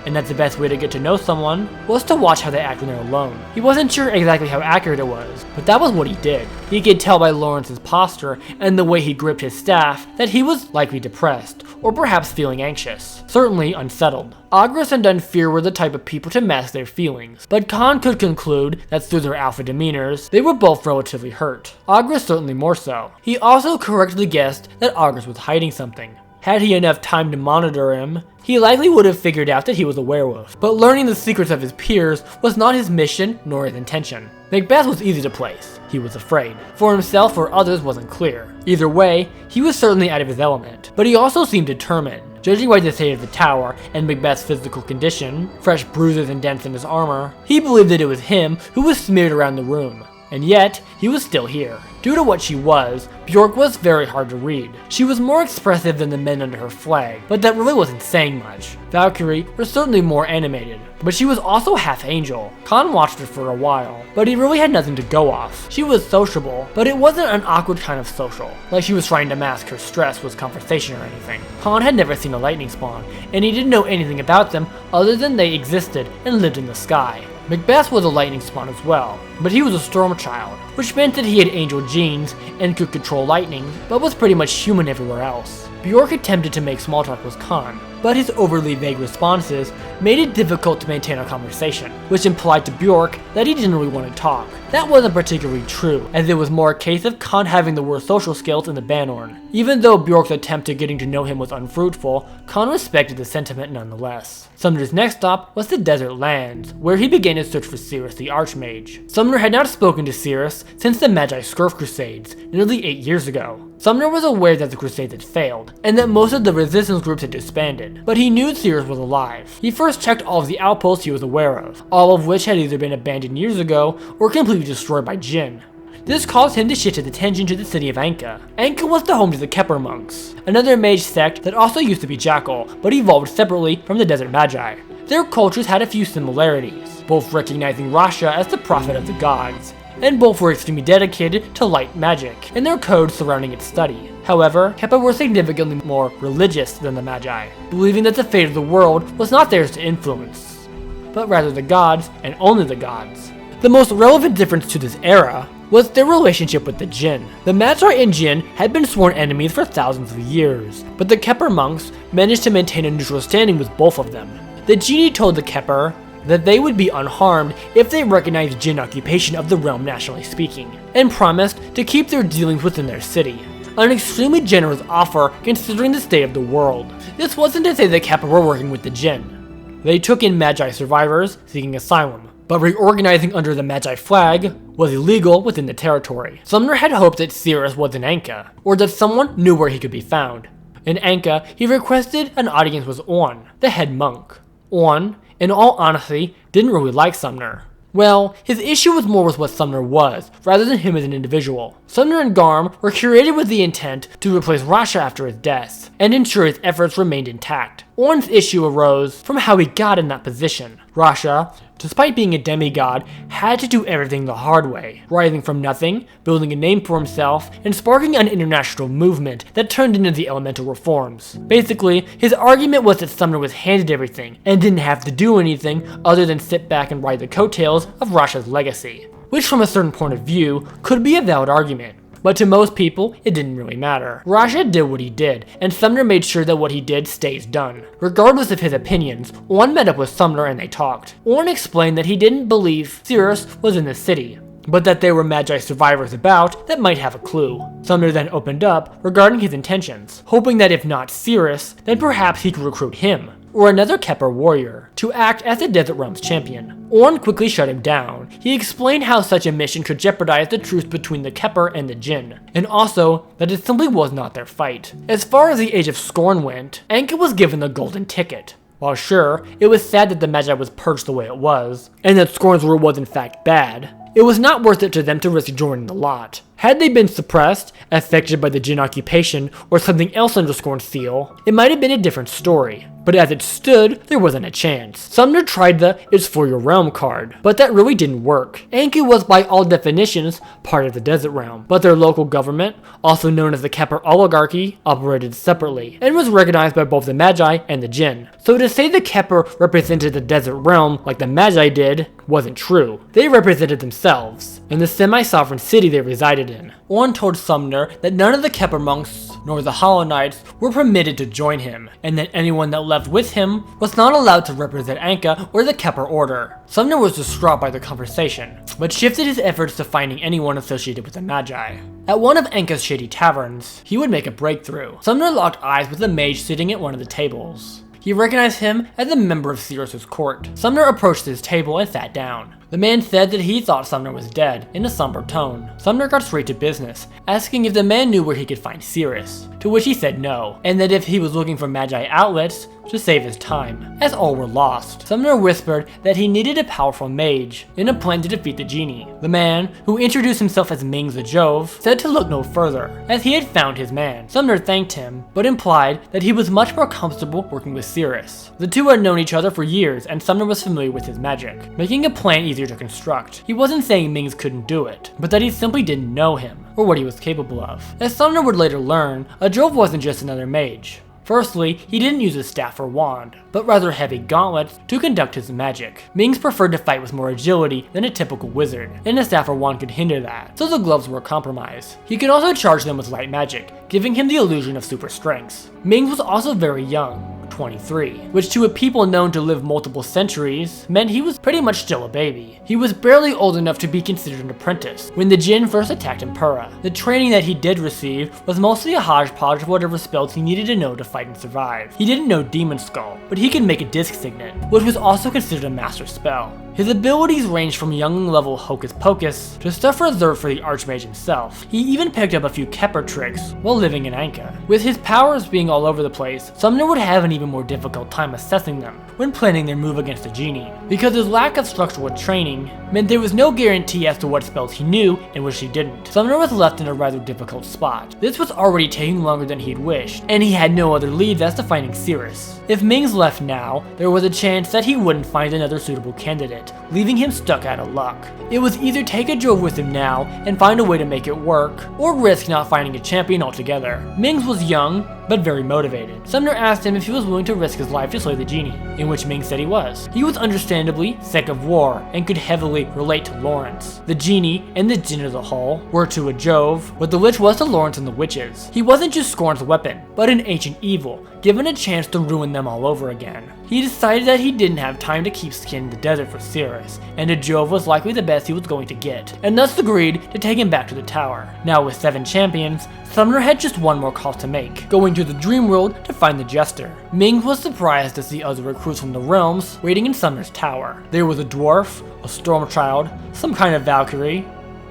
and that the best way to get to know someone was to watch how they act when they're alone. He wasn't sure exactly how accurate it was, but that was what he did. He could tell by Lawrence's posture and the way he gripped his staff that he was likely depressed, or perhaps feeling anxious, certainly unsettled. Agris and Dunfear were the type of people to mask their feelings, but Khan could conclude that through their alpha demeanors, they were both relatively hurt. Agris certainly more so. He also correctly guessed that Agris was hiding something. Had he enough time to monitor him, he likely would have figured out that he was a werewolf. But learning the secrets of his peers was not his mission nor his intention. Macbeth was easy to place. He was afraid. For himself or others wasn't clear. Either way, he was certainly out of his element. But he also seemed determined. Judging by the state of the tower and Macbeth's physical condition, fresh bruises and dents in his armor, he believed that it was him who was smeared around the room. And yet, he was still here. Due to what she was, Bjork was very hard to read. She was more expressive than the men under her flag, but that really wasn't saying much. Valkyrie was certainly more animated, but she was also half angel. Khan watched her for a while, but he really had nothing to go off. She was sociable, but it wasn't an awkward kind of social, like she was trying to mask her stress with conversation or anything. Khan had never seen a lightning spawn, and he didn't know anything about them other than they existed and lived in the sky. Macbeth was a lightning spawn as well, but he was a storm child, which meant that he had angel genes and could control lightning, but was pretty much human everywhere else. Bjork attempted to make small talk with Khan, but his overly vague responses made it difficult to maintain a conversation, which implied to Bjork that he didn't really want to talk. That wasn't particularly true, as it was more a case of Khan having the worst social skills in the Banorn. Even though Bjork's attempt at getting to know him was unfruitful, Khan respected the sentiment nonetheless. Sumner's next stop was the Desert Lands, where he began his search for Cirrus the Archmage. Sumner had not spoken to Cirrus since the Magi Scurf Crusades, nearly 8 years ago. Sumner was aware that the Crusades had failed, and that most of the resistance groups had disbanded, but he knew Cirrus was alive. He first checked all of the outposts he was aware of, all of which had either been abandoned years ago or completely destroyed by Jinn. This caused him to shift his attention to the city of Anka. Anka was the home to the Kepler monks, another mage sect that also used to be Jackal, but evolved separately from the Desert Magi. Their cultures had a few similarities, both recognizing Rasha as the prophet of the gods, and both were extremely dedicated to light magic, and their codes surrounding its study. However, Kepler were significantly more religious than the Magi, believing that the fate of the world was not theirs to influence, but rather the gods and only the gods. The most relevant difference to this era was their relationship with the Jinn. The Magi and Jinn had been sworn enemies for thousands of years, but the Kepler monks managed to maintain a neutral standing with both of them. The genie told the Kepler that they would be unharmed if they recognized Jinn occupation of the realm nationally speaking, and promised to keep their dealings within their city. An extremely generous offer considering the state of the world. This wasn't to say the Kepler were working with the Jinn. They took in Magi survivors seeking asylum, but reorganizing under the Magi flag was illegal within the territory. Sumner had hoped that Cirrus was in Anka, or that someone knew where he could be found. In Anka, he requested an audience with Orn, the head monk. Orn, in all honesty, didn't really like Sumner. Well, his issue was more with what Sumner was, rather than him as an individual. Sumner and Garm were created with the intent to replace Rasha after his death, and ensure his efforts remained intact. Ornn's issue arose from how he got in that position. Rasha, despite being a demigod, had to do everything the hard way, rising from nothing, building a name for himself, and sparking an international movement that turned into the elemental reforms. Basically, his argument was that Sumner was handed everything, and didn't have to do anything other than sit back and ride the coattails of Rasha's legacy. Which from a certain point of view, could be a valid argument. But to most people, it didn't really matter. Rasha did what he did, and Sumner made sure that what he did stays done. Regardless of his opinions, Ornn met up with Sumner and they talked. Ornn explained that he didn't believe Cirrus was in the city, but that there were Magi survivors about that might have a clue. Sumner then opened up regarding his intentions, hoping that if not Cirrus, then perhaps he could recruit him, or another Kepper warrior, to act as the Desert Realm's champion. Ornn quickly shut him down. He explained how such a mission could jeopardize the truce between the Kepper and the Jinn, and also that it simply was not their fight. As far as the Age of Skorne went, Anka was given the golden ticket. While sure, it was sad that the Magi was purged the way it was, and that Skorne's rule was in fact bad, it was not worth it to them to risk joining the lot. Had they been suppressed, affected by the Jinn occupation, or something else under Skorne's seal, it might have been a different story. But as it stood, there wasn't a chance. Sumner tried the "It's for your realm" card, but that really didn't work. Anki was by all definitions part of the Desert Realm, but their local government, also known as the Kepper Oligarchy, operated separately, and was recognized by both the Magi and the Jinn. So to say the Kepper represented the Desert Realm like the Magi did, wasn't true. They represented themselves, and the semi-sovereign city they resided in. Ornn told Sumner that none of the Kepper monks nor the Hollow Knights were permitted to join him, and that anyone that left with him was not allowed to represent Anka or the Kepper Order. Sumner was distraught by the conversation, but shifted his efforts to finding anyone associated with the Magi. At one of Anka's shady taverns, he would make a breakthrough. Sumner locked eyes with a mage sitting at one of the tables. He recognized him as a member of Cirrus's court. Sumner approached his table and sat down. The man said that he thought Sumner was dead, in a somber tone. Sumner got straight to business, asking if the man knew where he could find Cirrus, to which he said no, and that if he was looking for Magi outlets, to save his time, as all were lost. Sumner whispered that he needed a powerful mage, in a plan to defeat the genie. The man, who introduced himself as Mings the Jove, said to look no further, as he had found his man. Sumner thanked him, but implied that he was much more comfortable working with Cirrus. The two had known each other for years, and Sumner was familiar with his magic, making a plan easier to construct. He wasn't saying Mings couldn't do it, but that he simply didn't know him, or what he was capable of. As Sumner would later learn, a Jove wasn't just another mage. Firstly, he didn't use a staff or wand, but rather heavy gauntlets to conduct his magic. Mings preferred to fight with more agility than a typical wizard, and a staff or wand could hinder that, so the gloves were a compromise. He could also charge them with light magic, giving him the illusion of super strength. Mings was also very young, 23, which to a people known to live multiple centuries meant he was pretty much still a baby. He was barely old enough to be considered an apprentice when the Jinn first attacked Impera. The training that he did receive was mostly a hodgepodge of whatever spells he needed to know to fight and survive. He didn't know Demon Skull, but he could make a disc signet, which was also considered a master spell. His abilities ranged from young level Hocus Pocus to stuff reserved for the Archmage himself. He even picked up a few Kepper tricks while living in Anka. With his powers being all over the place, Sumner would have an even more difficult time assessing them when planning their move against the genie, because his lack of structural training meant there was no guarantee as to what spells he knew and which he didn't. Sumner was left in a rather difficult spot. This was already taking longer than he'd wished, and he had no other leads as to finding Cirrus. If Mings left now, there was a chance that he wouldn't find another suitable candidate, leaving him stuck out of luck. It was either take a Jove with him now and find a way to make it work, or risk not finding a champion altogether. Mings was young, but very motivated. Sumner asked him if he was willing to risk his life to slay the genie, in which Mings said he was. He was understandably sick of war and could heavily relate to Lawrence. The genie and the Jinn as a whole were to a Jove what the Lich was to Lawrence and the witches. He wasn't just Skorne's weapon, but an ancient evil, given a chance to ruin them all over again. He decided that he didn't have time to keep skinning the desert for Cirrus, and a Jove was likely the best he was going to get, and thus agreed to take him back to the tower. Now with 7 champions, Sumner had just one more call to make, going to the Dream World to find the Jester. Mings was surprised to see other recruits from the realms waiting in Sumner's tower. There was a dwarf, a storm child, some kind of Valkyrie,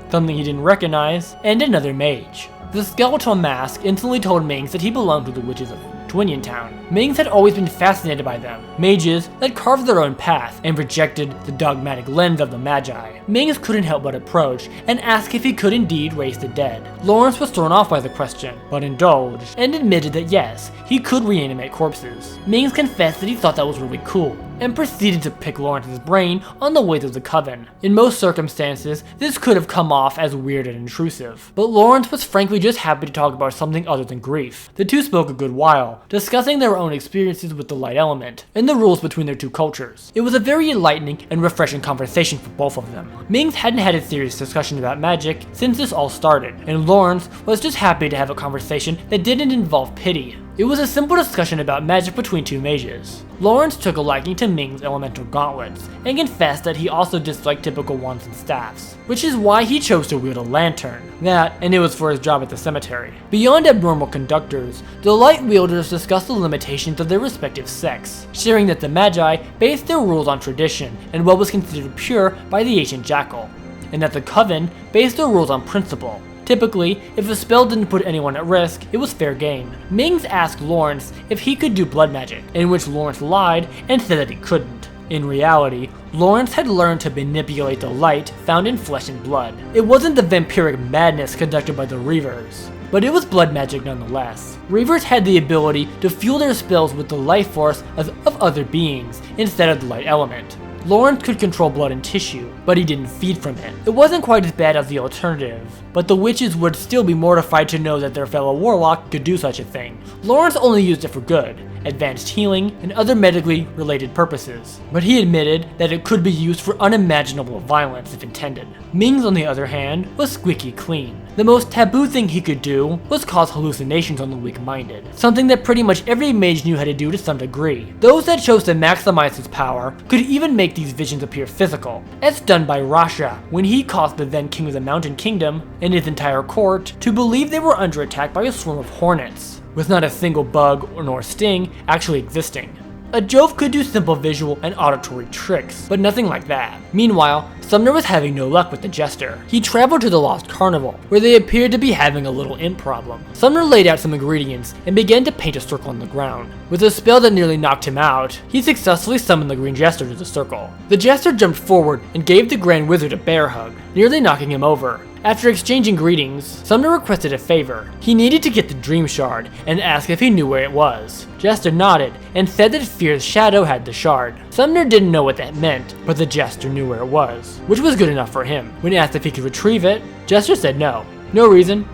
something he didn't recognize, and another mage. The skeletal mask instantly told Mings that he belonged to the Witches of Twinian Town. Mings had always been fascinated by them, mages that carved their own path and rejected the dogmatic lens of the Magi. Mings couldn't help but approach and ask if he could indeed raise the dead. Lawrence was thrown off by the question, but indulged and admitted that yes, he could reanimate corpses. Mings confessed that he thought that was really cool, and proceeded to pick Lawrence's brain on the way to the coven. In most circumstances, this could have come off as weird and intrusive, but Lawrence was frankly just happy to talk about something other than grief. The two spoke a good while, discussing their own experiences with the light element, and the rules between their two cultures. It was a very enlightening and refreshing conversation for both of them. Mings hadn't had a serious discussion about magic since this all started, and Lawrence was just happy to have a conversation that didn't involve pity. It was a simple discussion about magic between two mages. Lawrence took a liking to Ming's elemental gauntlets, and confessed that he also disliked typical wands and staffs, which is why he chose to wield a lantern. And it was for his job at the cemetery. Beyond abnormal conductors, the light wielders discussed the limitations of their respective sects, sharing that the Magi based their rules on tradition and what was considered pure by the ancient jackal, and that the Coven based their rules on principle. Typically, if a spell didn't put anyone at risk, it was fair game. Mings asked Lawrence if he could do blood magic, in which Lawrence lied and said that he couldn't. In reality, Lawrence had learned to manipulate the light found in flesh and blood. It wasn't the vampiric madness conducted by the Reavers, but it was blood magic nonetheless. Reavers had the ability to fuel their spells with the life force of other beings instead of the light element. Lawrence could control blood and tissue, but he didn't feed from it. It wasn't quite as bad as the alternative, but the witches would still be mortified to know that their fellow warlock could do such a thing. Lawrence only used it for good, advanced healing, and other medically related purposes, but he admitted that it could be used for unimaginable violence if intended. Mings, on the other hand, was squeaky clean. The most taboo thing he could do was cause hallucinations on the weak-minded, something that pretty much every mage knew how to do to some degree. Those that chose to maximize his power could even make these visions appear physical, as done by Rasha when he caused the then king of the Mountain Kingdom and his entire court to believe they were under attack by a swarm of hornets, with not a single bug nor sting actually existing. A Jove could do simple visual and auditory tricks, but nothing like that. Meanwhile, Sumner was having no luck with the Jester. He traveled to the Lost Carnival, where they appeared to be having a little imp problem. Sumner laid out some ingredients and began to paint a circle on the ground. With a spell that nearly knocked him out, he successfully summoned the Green Jester to the circle. The Jester jumped forward and gave the Grand Wizard a bear hug, nearly knocking him over. After exchanging greetings, Sumner requested a favor. He needed to get the Dream Shard and asked if he knew where it was. Jester nodded and said that Fear's shadow had the shard. Sumner didn't know what that meant, but the Jester knew where it was, which was good enough for him. When asked if he could retrieve it, Jester said no. No reason.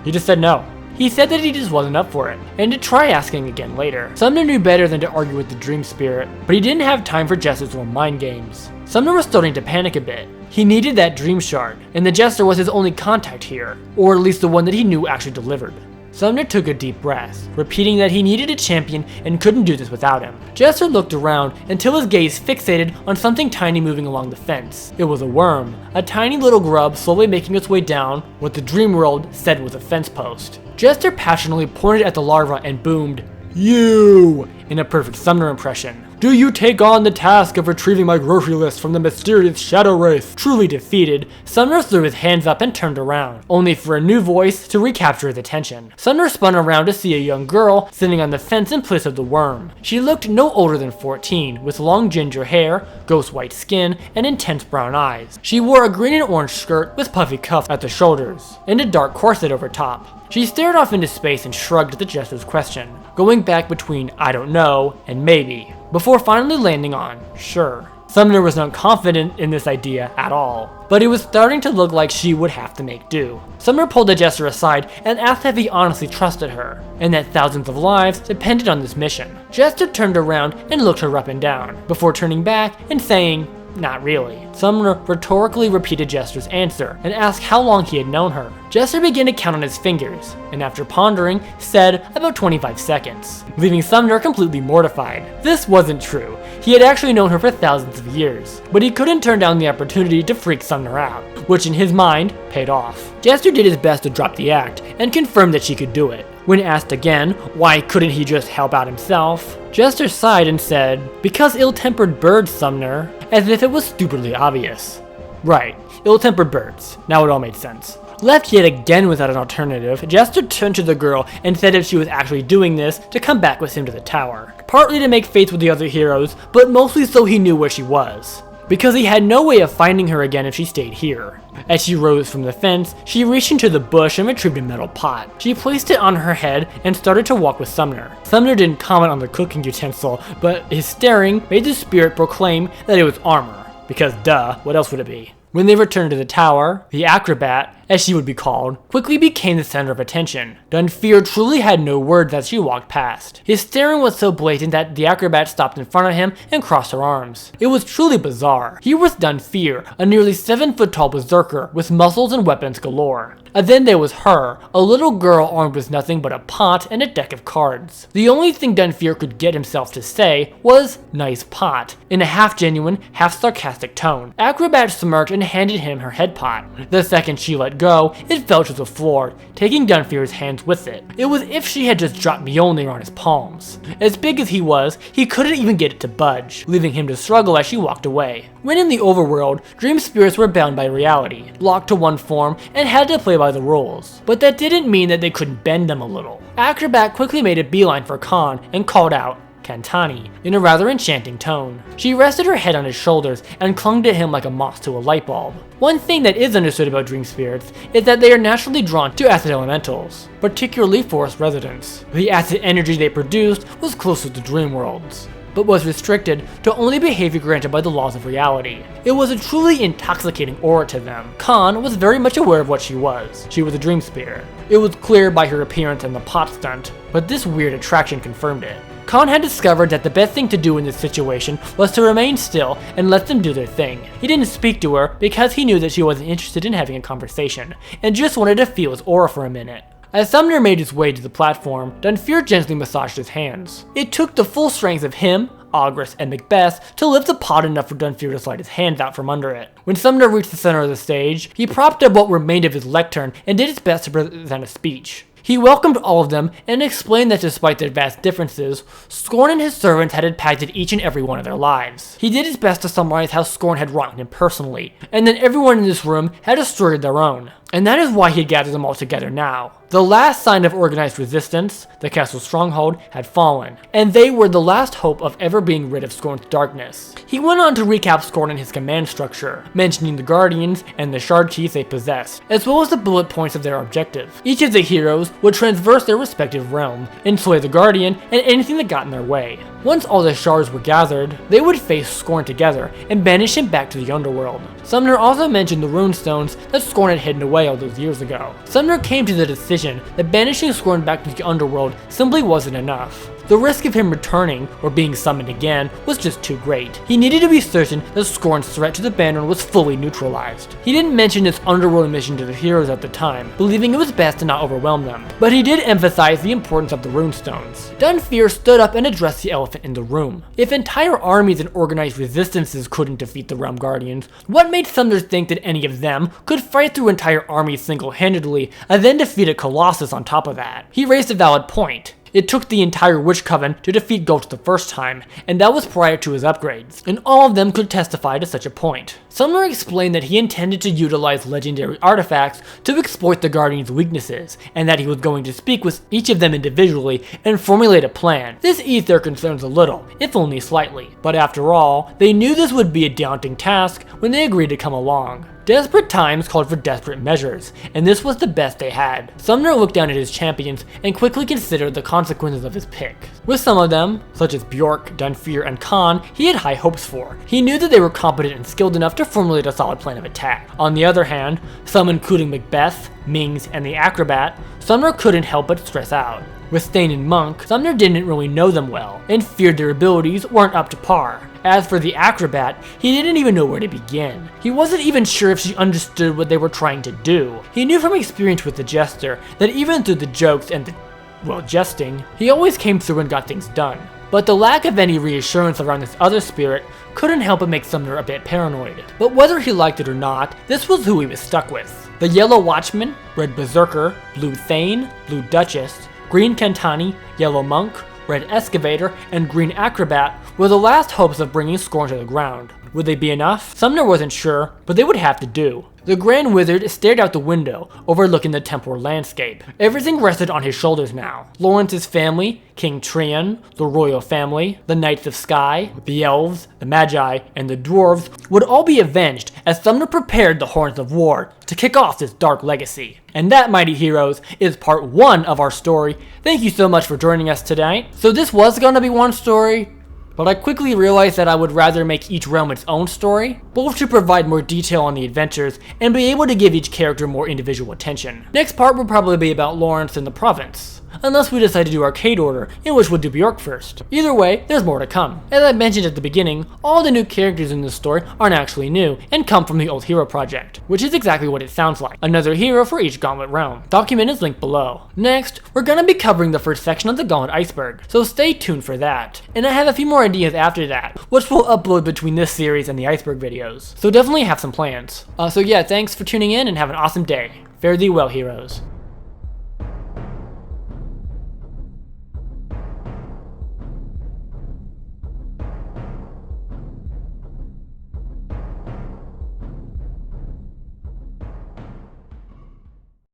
He just said no. He said that he just wasn't up for it, and to try asking again later. Sumner knew better than to argue with the Dream Spirit, but he didn't have time for Jester's little mind games. Sumner was starting to panic a bit. He needed that Dream Shard, and the Jester was his only contact here, or at least the one that he knew actually delivered. Sumner took a deep breath, repeating that he needed a champion and couldn't do this without him. Jester looked around until his gaze fixated on something tiny moving along the fence. It was a worm, a tiny little grub slowly making its way down what the dream world said was a fence post. Jester passionately pointed at the larva and boomed, "You!" in a perfect Sumner impression. "Do you take on the task of retrieving my grocery list from the mysterious Shadow Wraith?" Truly defeated, Sumner threw his hands up and turned around, only for a new voice to recapture his attention. Sumner spun around to see a young girl sitting on the fence in place of the worm. She looked no older than 14, with long ginger hair, ghost white skin, and intense brown eyes. She wore a green and orange skirt with puffy cuffs at the shoulders, and a dark corset over top. She stared off into space and shrugged at the Jester's question, going back between "I don't know" and "maybe," before finally landing on "sure." Sumner was not confident in this idea at all, but it was starting to look like she would have to make do. Sumner pulled the Jester aside and asked if he honestly trusted her, and that thousands of lives depended on this mission. Jester turned around and looked her up and down, before turning back and saying, "Not really." Sumner rhetorically repeated Jester's answer and asked how long he had known her. Jester began to count on his fingers, and after pondering, said about 25 seconds, leaving Sumner completely mortified. This wasn't true. He had actually known her for thousands of years, but he couldn't turn down the opportunity to freak Sumner out, which in his mind paid off. Jester did his best to drop the act and confirmed that she could do it. When asked again, why couldn't he just help out himself, Jester sighed and said, "Because ill-tempered birds, Sumner," as if it was stupidly obvious. Right, ill-tempered birds. Now it all made sense. Left yet again without an alternative, Jester turned to the girl and said if she was actually doing this, to come back with him to the tower. Partly to make faith with the other heroes, but mostly so he knew where she was, because he had no way of finding her again if she stayed here. As she rose from the fence, she reached into the bush and retrieved a metal pot. She placed it on her head and started to walk with Sumner. Sumner didn't comment on the cooking utensil, but his staring made the spirit proclaim that it was armor, because duh, what else would it be? When they returned to the tower, the acrobat, as she would be called, quickly became the center of attention. Dunfear truly had no words as she walked past. His staring was so blatant that the acrobat stopped in front of him and crossed her arms. It was truly bizarre. Here was Dunfear, a nearly 7-foot-tall berserker with muscles and weapons galore. And then there was her, a little girl armed with nothing but a pot and a deck of cards. The only thing Dunfear could get himself to say was, "Nice pot," in a half-genuine, half-sarcastic tone. Acrobat smirked and handed him her head pot. The second she let go, it fell to the floor, taking Dunfear's hands with it. It was as if she had just dropped Mjolnir on his palms. As big as he was, he couldn't even get it to budge, leaving him to struggle as she walked away. When in the overworld, dream spirits were bound by reality, locked to one form, and had to play by the rules. But that didn't mean that they couldn't bend them a little. Acrobat quickly made a beeline for Khan and called out, "Cantani," in a rather enchanting tone. She rested her head on his shoulders and clung to him like a moth to a light bulb. One thing that is understood about dream spirits is that they are naturally drawn to acid elementals, particularly forest residents. The acid energy they produced was closer to dream worlds, but was restricted to only behavior granted by the laws of reality. It was a truly intoxicating aura to them. Khan was very much aware of what she was. She was a dream spirit. It was clear by her appearance and the pot stunt, but this weird attraction confirmed it. Khan had discovered that the best thing to do in this situation was to remain still and let them do their thing. He didn't speak to her because he knew that she wasn't interested in having a conversation, and just wanted to feel his aura for a minute. As Sumner made his way to the platform, Dunfear gently massaged his hands. It took the full strength of him, Ogress, and Macbeth to lift the pot enough for Dunfear to slide his hands out from under it. When Sumner reached the center of the stage, he propped up what remained of his lectern and did his best to present a speech. He welcomed all of them and explained that despite their vast differences, Skorne and his servants had impacted each and every one of their lives. He did his best to summarize how Skorne had wronged him personally, and that everyone in this room had a story of their own. And that is why he had gathered them all together now. The last sign of organized resistance, the castle stronghold, had fallen, and they were the last hope of ever being rid of Skorne's darkness. He went on to recap Skorne and his command structure, mentioning the guardians and the shard keys they possessed, as well as the bullet points of their objective. Each of the heroes would traverse their respective realm, and slay the guardian and anything that got in their way. Once all the shards were gathered, they would face Skorne together and banish him back to the underworld. Sumner also mentioned the runestones that Skorne had hidden away all those years ago. Sumner came to the decision that banishing Skorne back to the underworld simply wasn't enough. The risk of him returning, or being summoned again, was just too great. He needed to be certain that Skorne's threat to the banner was fully neutralized. He didn't mention his underworld mission to the heroes at the time, believing it was best to not overwhelm them, but he did emphasize the importance of the runestones. Dunfear stood up and addressed the elephant in the room. If entire armies and organized resistances couldn't defeat the Realm Guardians, what made Sumner think that any of them could fight through entire armies single-handedly, and then defeat a Colossus on top of that? He raised a valid point. It took the entire Witch Coven to defeat Gauntlet the first time, and that was prior to his upgrades, and all of them could testify to such a point. Sumner explained that he intended to utilize legendary artifacts to exploit the Guardians' weaknesses, and that he was going to speak with each of them individually and formulate a plan. This eased their concerns a little, if only slightly, but after all, they knew this would be a daunting task when they agreed to come along. Desperate times called for desperate measures, and this was the best they had. Sumner looked down at his champions and quickly considered the consequences of his pick. With some of them, such as Bjork, Dunfear, and Khan, he had high hopes for. He knew that they were competent and skilled enough to formulate a solid plan of attack. On the other hand, some including Macbeth, Mings, and the Acrobat, Sumner couldn't help but stress out. With Thane and Monk, Sumner didn't really know them well, and feared their abilities weren't up to par. As for the Acrobat, he didn't even know where to begin. He wasn't even sure if she understood what they were trying to do. He knew from experience with the Jester that even through the jokes and the, jesting, he always came through and got things done. But the lack of any reassurance around this other spirit couldn't help but make Sumner a bit paranoid. But whether he liked it or not, this was who he was stuck with. The Yellow Watchman, Red Berserker, Blue Thane, Blue Duchess, Green Cantani, Yellow Monk, Red Excavator, and Green Acrobat were the last hopes of bringing Skorne to the ground. Would they be enough? Sumner wasn't sure, but they would have to do. The Grand Wizard stared out the window, overlooking the temporal landscape. Everything rested on his shoulders now. Lawrence's family, King Trian, the royal family, the Knights of Sky, the elves, the magi, and the dwarves would all be avenged as Sumner prepared the horns of war to kick off this dark legacy. And that, mighty heroes, is part 1 of our story. Thank you so much for joining us tonight. So this was gonna be one story, but I quickly realized that I would rather make each realm its own story, both to provide more detail on the adventures and be able to give each character more individual attention. Next part will probably be about Lawrence and the province, unless we decide to do arcade order, in which we'll do Bjork first. Either way, there's more to come. As I mentioned at the beginning, all the new characters in this story aren't actually new and come from the old hero project, which is exactly what it sounds like. Another hero for each Gauntlet realm. Document is linked below. Next, we're gonna be covering the first section of the Gauntlet iceberg, so stay tuned for that. And I have a few more ideas after that, which we'll upload between this series and the iceberg videos. So definitely have some plans. So yeah, thanks for tuning in and have an awesome day. Fare thee well, heroes.